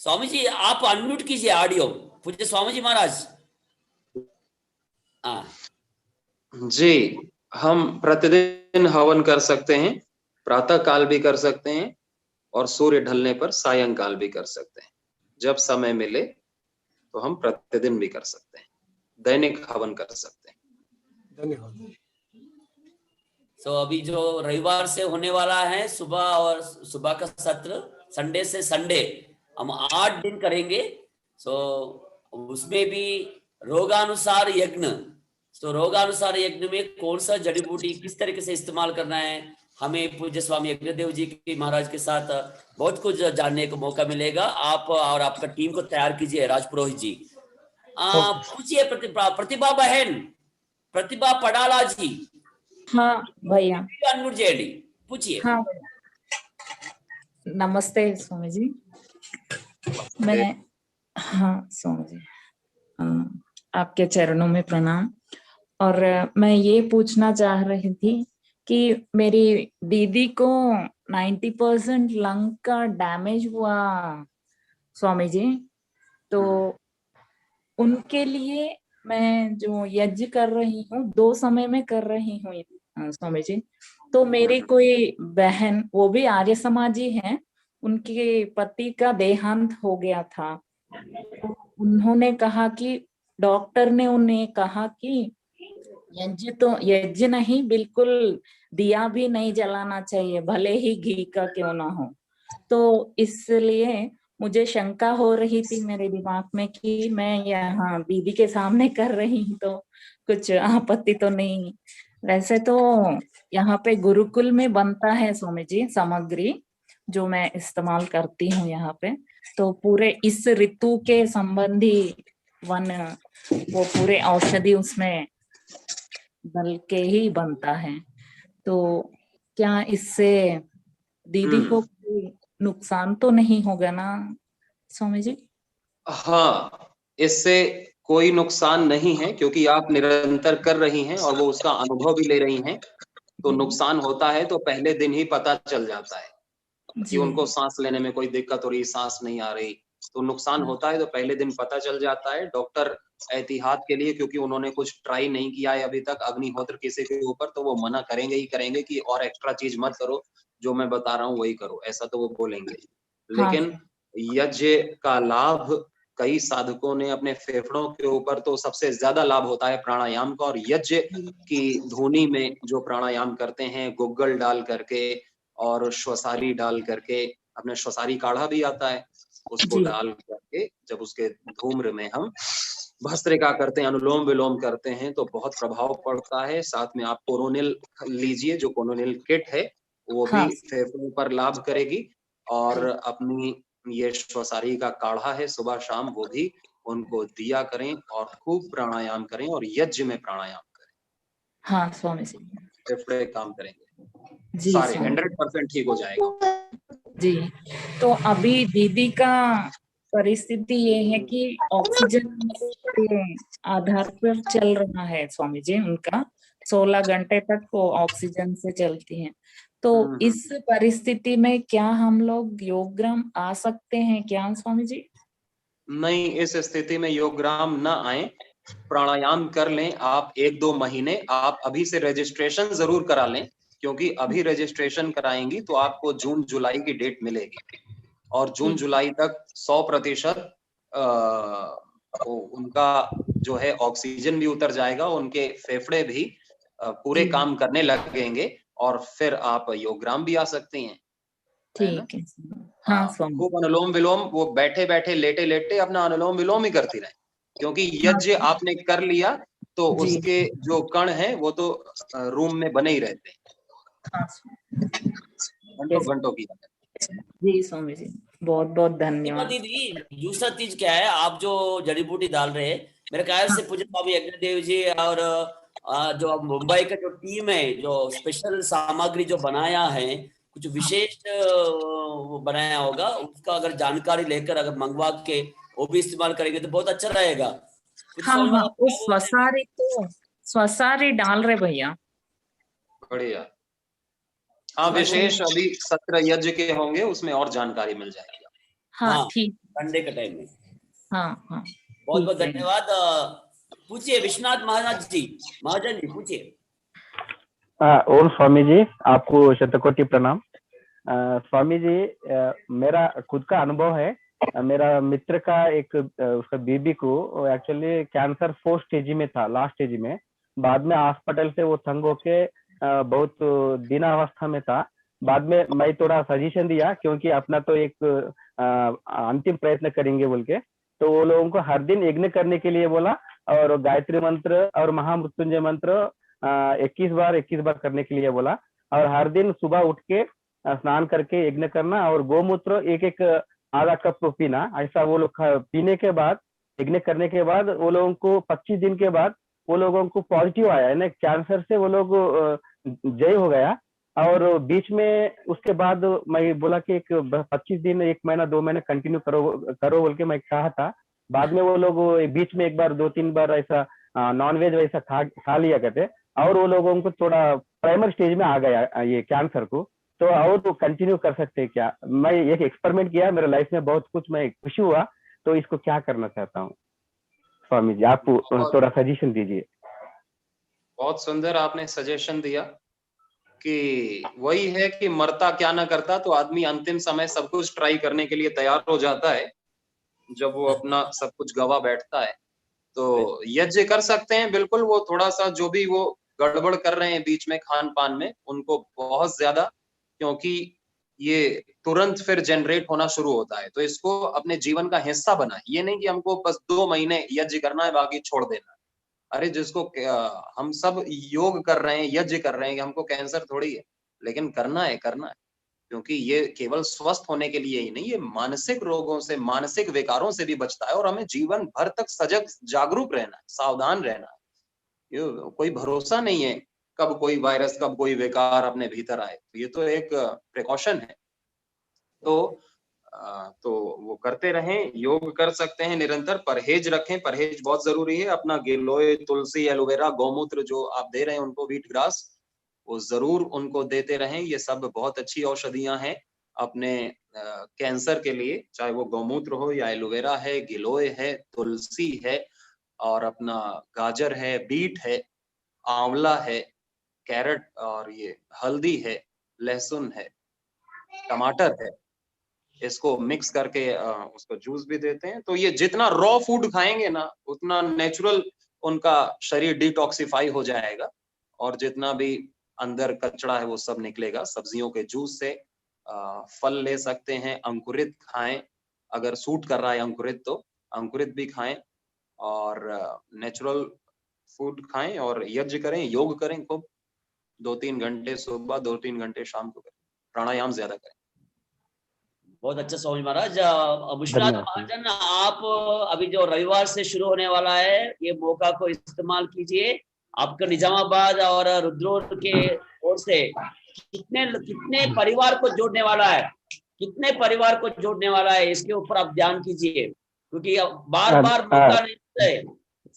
A: स्वामी जी आप अनम्यूट कीजिए ऑडियो, पूछिए स्वामी जी महाराज।
B: जी, हम प्रतिदिन हवन कर सकते हैं, प्रातः काल भी कर सकते हैं और सूर्य ढलने पर सायंकाल भी कर सकते हैं। जब समय मिले तो हम प्रतिदिन भी कर सकते हैं, दैनिक हवन कर सकते हैं।
C: धन्यवाद।
A: सो अभी जो रविवार से होने वाला है सुबह, और सुबह का सत्र संडे से संडे हम 8 दिन करेंगे। सो उसमें भी रोगानुसार यज्ञ, तो रोगानुसार यज्ञ में कौन सा जड़ी बूटी किस तरीके से इस्तेमाल करना है, हमें पूज्य स्वामी यज्ञदेव जी के महाराज के साथ बहुत कुछ जानने को मौका मिलेगा। आप और आपका टीम को तैयार कीजिए। राज पुरोहित जी पूछिए, प्रतिभा बहन, प्रतिभा पडाला जी।
D: हाँ भैया,
A: अनम्यूट చేయండి, पूछिए।
D: हाँ नमस्ते स्वामी जी। मैं हाँ स्वामी जी, आपके चरणों में प्रणाम। और मैं ये पूछना चाह रही थी कि मेरी दीदी को 90% लंग का डैमेज हुआ स्वामी जी, तो उनके लिए मैं जो यज्ञ कर रही हूँ 2 समय में कर रही हूँ स्वामी जी। तो मेरी कोई बहन, वो भी आर्य समाजी है, उनके पति का देहांत हो गया था। तो उन्होंने कहा कि डॉक्टर ने उन्हें कहा कि यज्ञ नहीं, बिल्कुल दिया भी नहीं जलाना चाहिए, भले ही घी का क्यों ना हो। तो इसलिए मुझे शंका हो रही थी मेरे दिमाग में कि मैं यहाँ दीदी के सामने कर रही हूँ तो कुछ आपत्ति तो नहीं। वैसे तो यहाँ पे गुरुकुल में बनता है स्वामी जी सामग्री जो मैं इस्तेमाल करती हूँ यहाँ पे, तो पूरे इस ऋतु के संबंधी वन वो पूरे औषधि उसमें डल के ही बनता है। तो क्या इससे दीदी को कोई नुकसान तो नहीं होगा ना स्वामी जी?
B: हाँ, इससे कोई नुकसान नहीं है क्योंकि आप निरंतर कर रही हैं और वो उसका अनुभव भी ले रही हैं। तो
D: जी।
B: नुकसान होता है तो पहले दिन ही पता चल जाता है कि
D: जी।
B: उनको सांस लेने में कोई दिक्कत हो रही, सांस नहीं आ रही, तो नुकसान होता है तो पहले दिन पता चल जाता है। डॉक्टर एहतियात के लिए, क्योंकि उन्होंने कुछ ट्राई नहीं किया है अभी तक अग्निहोत्र किसी के ऊपर, तो वो मना करेंगे ही करेंगे कि और एक्स्ट्रा चीज मत करो, जो मैं बता रहा हूँ वही करो, ऐसा तो वो बोलेंगे।
D: हाँ।
B: लेकिन यज्ञ का लाभ कई साधकों ने अपने फेफड़ों के ऊपर, तो सबसे ज्यादा लाभ होता है प्राणायाम का। और यज्ञ की धुनी में जो प्राणायाम करते हैं गुग्गल डाल करके और श्वसारी डाल करके, अपने श्वसारी काढ़ा भी आता है, उसको
D: जी।
B: डाल करके जब उसके धूम्र में हम भस्त्रिका करते हैं, अनुलोम विलोम करते हैं, तो बहुत प्रभाव पड़ता है। साथ में आप कोरोनिल लीजिए, जो कोरोनिल किट है वो भी
D: हाँ।
B: फेफड़ों पर लाभ करेगी। और अपनी ये श्वसारी का काढ़ा है सुबह शाम, वो भी उनको दिया करें और खूब प्राणायाम करें और यज्ञ में प्राणायाम करें,
D: हाँ स्वामी जी।
B: फेफड़े काम करेंगे
D: जी
B: सारे,
D: स्वामी
B: 100% ठीक हो जाएगा।
D: जी। तो अभी दीदी का परिस्थिति ये है कि ऑक्सीजन के आधार पर चल रहा है स्वामी जी उनका, 16 घंटे तक वो ऑक्सीजन से चलती हैं। तो इस परिस्थिति में क्या हम लोग योगग्राम आ सकते हैं क्या स्वामी जी?
B: नहीं, इस स्थिति में योगग्राम न आए, प्राणायाम कर लें आप 1-2 महीने। आप अभी से रजिस्ट्रेशन जरूर करा लें, क्योंकि अभी रजिस्ट्रेशन कराएंगी तो आपको जून जुलाई की डेट मिलेगी और जून जुलाई तक 100% उनका जो है ऑक्सीजन भी उतर जाएगा, उनके फेफड़े भी पूरे काम करने लगेंगे और फिर आप योगग्राम भी आ सकती हैं, है ना?
D: ठीक है। हाँ स्वामी।
B: खूब अनुलोम विलोम, वो बैठे बैठे लेटे लेटे अपना अनुलोम विलोम ही करती रहे, क्योंकि यज्ञ आपने कर लिया तो
D: जी।
B: उसके जो कण हैं वो तो रूम में बने ही रहते हैं,
D: हाँ स्वामी।
B: घंटों घंटों की।
D: जी स्वामी जी, बहुत बहुत धन्यवाद।
A: दीदी दूसरा चीज क्या है, आप जो जड़ी बूटी डाल रहे हैं, मेरे ख्याल से पूज्य स्वामी यज्ञदेव जी और जो अब मुंबई का जो टीम है, जो स्पेशल सामग्री जो बनाया है, कुछ विशेष वो बनाया होगा, उसका अगर जानकारी लेकर अगर मंगवा के वो भी इस्तेमाल करेंगे तो बहुत अच्छा रहेगा। पूज्य
D: हाँ
A: स्वामी
D: हाँ,
A: आप क्या
D: उस
A: बोलते हैं?
D: स्वसारी डाल रहे भैया।
B: बढ़िया। हाँ, विशेष अभी सत्र यज्ञ के होंगे, उसमें और जानकारी मिल जाएगी।
D: हाँ
A: हाँ,
D: ठीक।
A: संडे का टाइम में।
D: हाँ हाँ
A: बहुत बहुत
D: ठीक है।
A: धन्यवाद। पूछिए विश्वनाथ महाराज जी, महाजन जी पूछिए।
E: ओम स्वामी जी, आपको शतकोटि प्रणाम। स्वामी जी, मेरा खुद का अनुभव है। मेरा मित्र का एक उसका बीबी को एक्चुअली कैंसर 4th स्टेज में था, लास्ट स्टेज में। बाद में हॉस्पिटल से वो तंग होके बहुत दीनावस्था में था। बाद में मैं थोड़ा सजेशन दिया, क्योंकि अपना तो एक अंतिम प्रयत्न करेंगे बोल के, तो वो लोगों को हर दिन यज्ञ करने के लिए बोला और गायत्री मंत्र और महामृत्युंजय मंत्र 21 बार करने के लिए बोला। और हर दिन सुबह उठ के स्नान करके यज्ञ करना और गोमूत्र एक आधा कप पीना। ऐसा वो लोग पीने के बाद, यज्ञ करने के बाद वो लोगों को 25 दिन के बाद वो लोगों को पॉजिटिव आया है ना, कैंसर से वो लोग जय हो गया। और बीच में उसके बाद मैं बोला कि एक 25 दिन, 1 महीना 2 महीने कंटिन्यू करो बोल के मैं कहा था। बाद में वो लोग बीच में 1 बार 2-3 बार ऐसा नॉनवेज वैसा खा लिया करते, और वो लोगों को थोड़ा प्राइमरी स्टेज में आ गया ये कैंसर को। तो और तो कंटिन्यू कर सकते हैं क्या? मैं एक एक्सपेरिमेंट किया, मेरे लाइफ में बहुत कुछ मैं खुशी हुआ, तो इसको क्या करना चाहता हूँ स्वामी जी, आप थोड़ा सजेशन दीजिए।
B: बहुत सुंदर आपने सजेशन दिया। कि वही है कि मरता क्या ना करता, तो आदमी अंतिम समय सब कुछ ट्राई करने के लिए तैयार हो जाता है जब वो अपना सब कुछ गवा बैठता है। तो यज्ञ कर सकते हैं बिल्कुल, वो थोड़ा सा जो भी वो गड़बड़ कर रहे हैं बीच में खान पान में, उनको बहुत ज्यादा, क्योंकि ये तुरंत फिर जनरेट होना शुरू होता है, तो इसको अपने जीवन का हिस्सा बनाए। ये नहीं कि हमको बस 2 महीने यज्ञ करना है बाकी छोड़ देना है। अरे जिसको हम सब योग कर रहे हैं, यज्ञ कर रहे हैं, कि हमको कैंसर थोड़ी है, लेकिन करना है, करना है, क्योंकि ये केवल स्वस्थ होने के लिए ही नहीं, ये मानसिक रोगों से, मानसिक विकारों से भी बचता है, और हमें जीवन भर तक सजग जागरूक रहना है, सावधान रहना है। ये कोई भरोसा नहीं है कब कोई वायरस, कब कोई विकार अपने भीतर आए, तो ये तो एक प्रिकॉशन है। तो वो करते रहें, योग कर सकते हैं निरंतर, परहेज रखें, परहेज बहुत जरूरी है। अपना गिलोय, तुलसी, एलोवेरा, गौमूत्र जो आप दे रहे हैं उनको, व्हीट ग्रास, वो जरूर उनको देते रहें। ये सब बहुत अच्छी औषधियां हैं अपने कैंसर के लिए, चाहे वो गौमूत्र हो या एलोवेरा है, गिलोय है, तुलसी है, और अपना गाजर है, बीट है, आंवला है, कैरेट, और ये हल्दी है, लहसुन है, टमाटर है, इसको मिक्स करके उसको जूस भी देते हैं। तो ये जितना रॉ फूड खाएंगे ना, उतना नेचुरल उनका शरीर डिटॉक्सिफाई हो जाएगा, और जितना भी अंदर कचरा है वो सब निकलेगा। सब्जियों के जूस से फल ले सकते हैं, अंकुरित खाएं, अगर सूट कर रहा है अंकुरित तो अंकुरित भी खाएं, और नेचुरल फूड खाएं, और यज्ञ करें, योग करें खूब, 2-3 घंटे सुबह, 2-3 घंटे शाम को करें, प्राणायाम ज्यादा करें।
A: बहुत अच्छा स्वामी महाराज। विश्वनाथ
E: धन्यवाद।
A: महाजन, आप अभी जो रविवार से शुरू होने वाला है, ये मौका को इस्तेमाल कीजिए। आपका निजामाबाद और रुद्रपुर के ओर से कितने परिवार को जोड़ने वाला है, कितने परिवार को जोड़ने वाला है, इसके ऊपर आप ध्यान कीजिए, क्योंकि बार बार मौका नहीं मिलता है।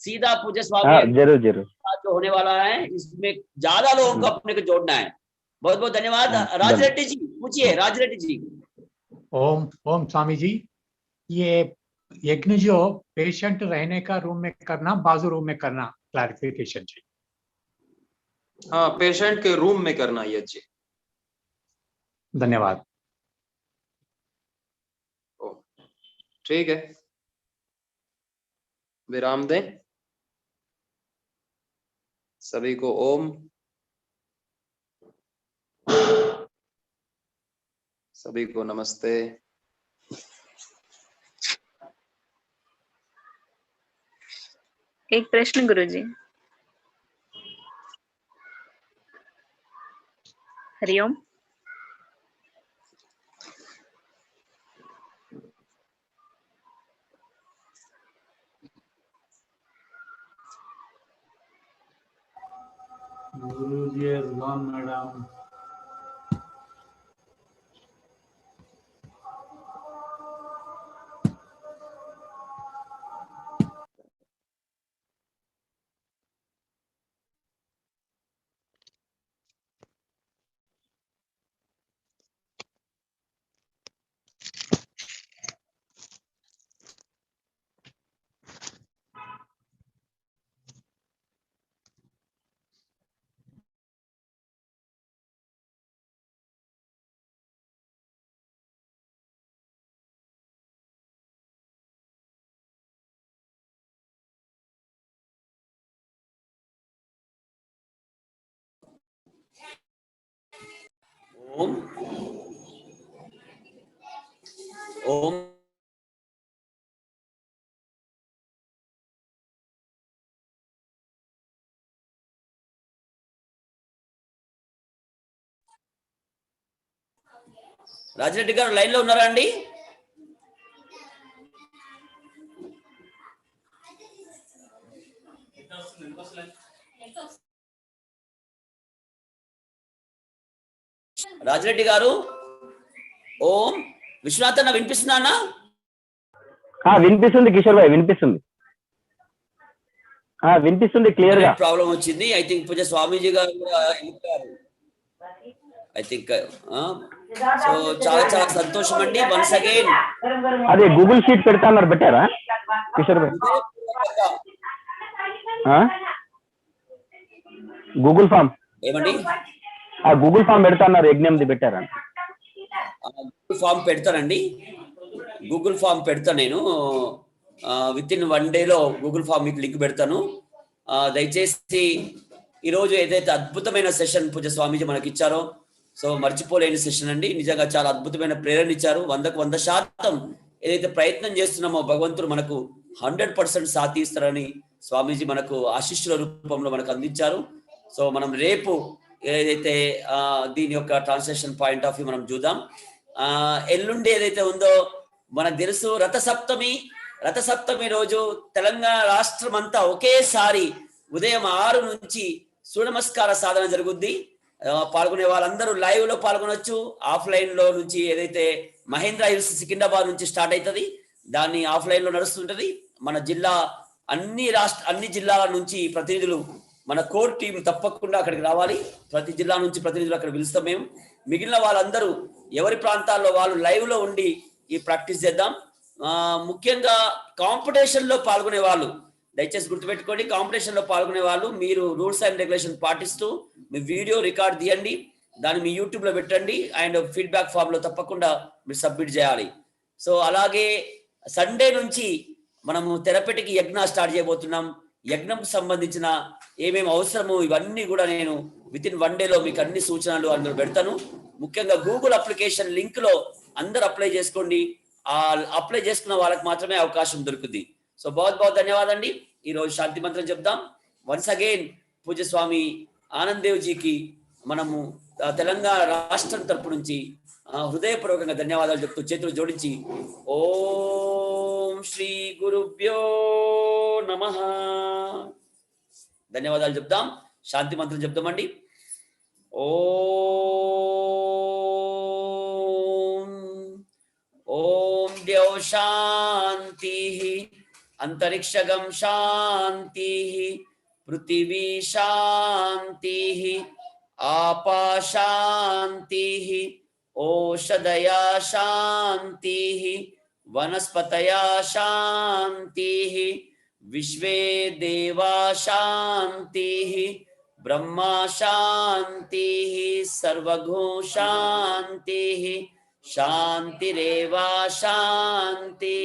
A: सीधा पूज्य स्वामी
E: जरूर जरूर
A: जो होने वाला है, इसमें ज्यादा लोगों को अपने को जोड़ना है। बहुत बहुत धन्यवाद। राज रेड्डी जी पूछिए, राज रेड्डी जी।
F: ओम ओम स्वामी जी, ये यज्ञ जो पेशेंट रहने का रूम में करना, बाजू रूम में करना, क्लैरिफिकेशन चाहिए।
B: हाँ, पेशेंट के रूम में करना यज्ञ।
F: धन्यवाद।
B: ठीक है, विराम दें। सभी को ओम, सभी को नमस्ते।
G: एक प्रश्न गुरुजी। हरिओम।
H: गुरुजी, मैडम।
A: ओम ओम। రాజిరెడ్డి గారు లైన్ లో ఉన్నారా అండి? రాజిరెడ్డి గారు, ఓం. విశ్వనాథ్ అన్న వినిపిస్తుందా అన్న?
E: వినిపిస్తుంది కిషోర్ భాయ్, వినిపిస్తుంది, వినిపిస్తుంది క్లియర్ గా.
A: ప్రాబ్లం వచ్చింది, ఐ థింక్ పూజ స్వామీజీ గారు కూడా వెళ్ళారు, ఐ థింక్. సో చాలా చాలా సంతోషం అండి. వన్స్ అగైన్
E: అదే గూగుల్ షీట్ పెడతా అన్నారు, పెట్టారా కిషోర్ భాయ్? గూగుల్ ఫామ్
A: ఏమండి?
E: గూగుల్ ఫామ్ పెడతాన్నారు, యజ్ఞంది పెట్టారండి.
A: గూగుల్ ఫామ్ పెడతానండి, గూగుల్ ఫామ్ పెడతా నేను. విత్ ఇన్ 1 డేలో గూగుల్ ఫామ్ మీకు లింక్ పెడతాను. దయచేసి ఈరోజు ఏదైతే అద్భుతమైన సెషన్ పూజ స్వామీజీ మనకి ఇచ్చారో, సో మర్చిపోలేని సెషన్ అండి. నిజంగా చాలా అద్భుతమైన ప్రేరణ ఇచ్చారు. 100కు 100% ఏదైతే ప్రయత్నం చేస్తున్నామో భగవంతుడు మనకు 100% సాథ్ ఇస్తారని స్వామీజీ మనకు ఆశీస్సుల రూపంలో మనకు అందించారు. సో మనం రేపు ఏదైతే దీని యొక్క ట్రాన్స్లేషన్ పాయింట్ ఆఫ్ వ్యూ మనం చూద్దాం. ఎల్లుండి ఏదైతే ఉందో మనకు తెలుసు రథసప్తమి రోజు తెలంగాణ రాష్ట్రం అంతా ఒకేసారి ఉదయం 6 నుంచి సూర్య నమస్కార సాధన జరుగుద్ది. పాల్గొనే వాళ్ళందరూ లైవ్ లో పాల్గొనొచ్చు. ఆఫ్లైన్ లో నుంచి ఏదైతే మహేంద్ర హిల్స్ సికింద్రాబాద్ నుంచి స్టార్ట్ అవుతుంది, దాన్ని ఆఫ్లైన్ లో నడుస్తుంటది. మన జిల్లా అన్ని జిల్లాల నుంచి ప్రతినిధులు, మన కోర్ టీం తప్పకుండా అక్కడికి రావాలి. ప్రతి జిల్లా నుంచి ప్రతినిధులు అక్కడ పిలుస్తాం మేము. మిగిలిన వాళ్ళందరూ ఎవరి ప్రాంతాల్లో వాళ్ళు లైవ్ లో ఉండి ఈ ప్రాక్టీస్ చేద్దాం. ముఖ్యంగా కాంపిటీషన్ లో పాల్గొనే వాళ్ళు దయచేసి గుర్తుపెట్టుకోండి, కాంపిటీషన్ లో పాల్గొనే వాళ్ళు మీరు రూల్స్ అండ్ రెగ్యులేషన్ పాటిస్తూ మీ వీడియో రికార్డ్ తీయండి, దాన్ని మీ యూట్యూబ్ లో పెట్టండి అండ్ ఫీడ్బ్యాక్ ఫామ్ లో తప్పకుండా మీరు సబ్మిట్ చేయాలి. సో అలాగే సండే నుంచి మనము థెరపటిక్ యజ్ఞ స్టార్ట్ చేయబోతున్నాం. యజ్ఞంకు సంబంధించిన ఏమేమి అవసరమో ఇవన్నీ కూడా నేను విత్ ఇన్ 1 డేలో మీకు అన్ని సూచనలు అందులో పెడతాను. ముఖ్యంగా గూగుల్ అప్లికేషన్ లింక్ లో అందరూ అప్లై చేసుకోండి. ఆ అప్లై చేసుకున్న వాళ్ళకి మాత్రమే అవకాశం దొరుకుతుంది. సో बहुत ధన్యవాదాలండి. ఈరోజు శాంతి మంత్రం చెప్దాం. వన్స్ అగైన్ పూజ్య స్వామి ఆనంద్ దేవ్ జీకి మనము తెలంగాణ రాష్ట్రం తరపు నుంచి హృదయపూర్వకంగా ధన్యవాదాలు చెప్తూ చేతులు జోడించి ఓం శ్రీ గురుభ్యో నమః ధన్యవాదాలు చెప్దాం. శాంతి మంత్రం చెప్దామండి. ఓం ద్యౌ శాంతి अंतरिक्षगम शांति पृथिवी शांति आपा शांति ओषधया शांति वनस्पतया शांति विश्वे देवा शांति ब्रह्मा शांति सर्वगो शांति शांतिरेवा शांति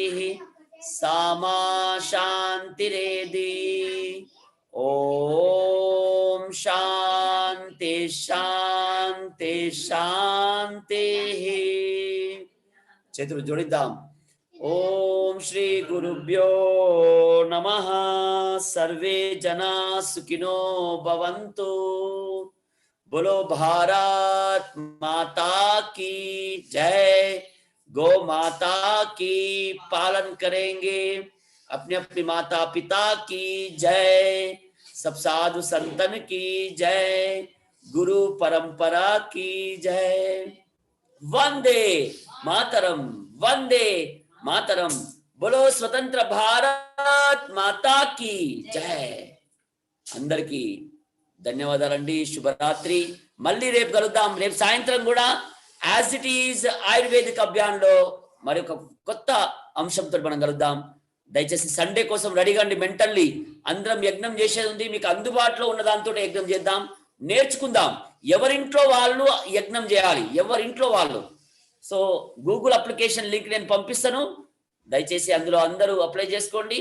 A: सामा शांतिरेधि ओम शांति शांति शांति చేతులు జోడిద్దాం. ఓం శ్రీ గురుభ్యో నమః సర్వే జనా సుఖినో భవంతు. बोलो भारत माता की जय. गौ माता की पालन करेंगे, अपने अपने माता पिता की जय, सब साधु संतन की जय, गुरु परंपरा की जय. वंदे मातरम, वंदे मातरम. बोलो स्वतंत्र भारत माता की जय. अंदर की ధన్యవాదాలండి. శుభరాత్రి. మళ్ళీ రేపు కలుద్దాం. రేపు సాయంత్రం కూడా as it is ayurvedic Abhiyan లో మరి ఒక కొత్త అంశంతో మనం కలుద్దాం. దయచేసి సండే కోసం రెడీగా అండి. మెంటల్లీ అందరం యజ్ఞం చేసేది ఉంది. మీకు అందుబాటులో ఉన్న దాంతో యజ్ఞం చేద్దాం, నేర్చుకుందాం. ఎవరింట్లో వాళ్ళు యజ్ఞం చేయాలి, ఎవరింట్లో వాళ్ళు. సో గూగుల్ అప్లికేషన్ లింక్ నేను పంపిస్తాను, దయచేసి అందులో అందరూ అప్లై చేసుకోండి.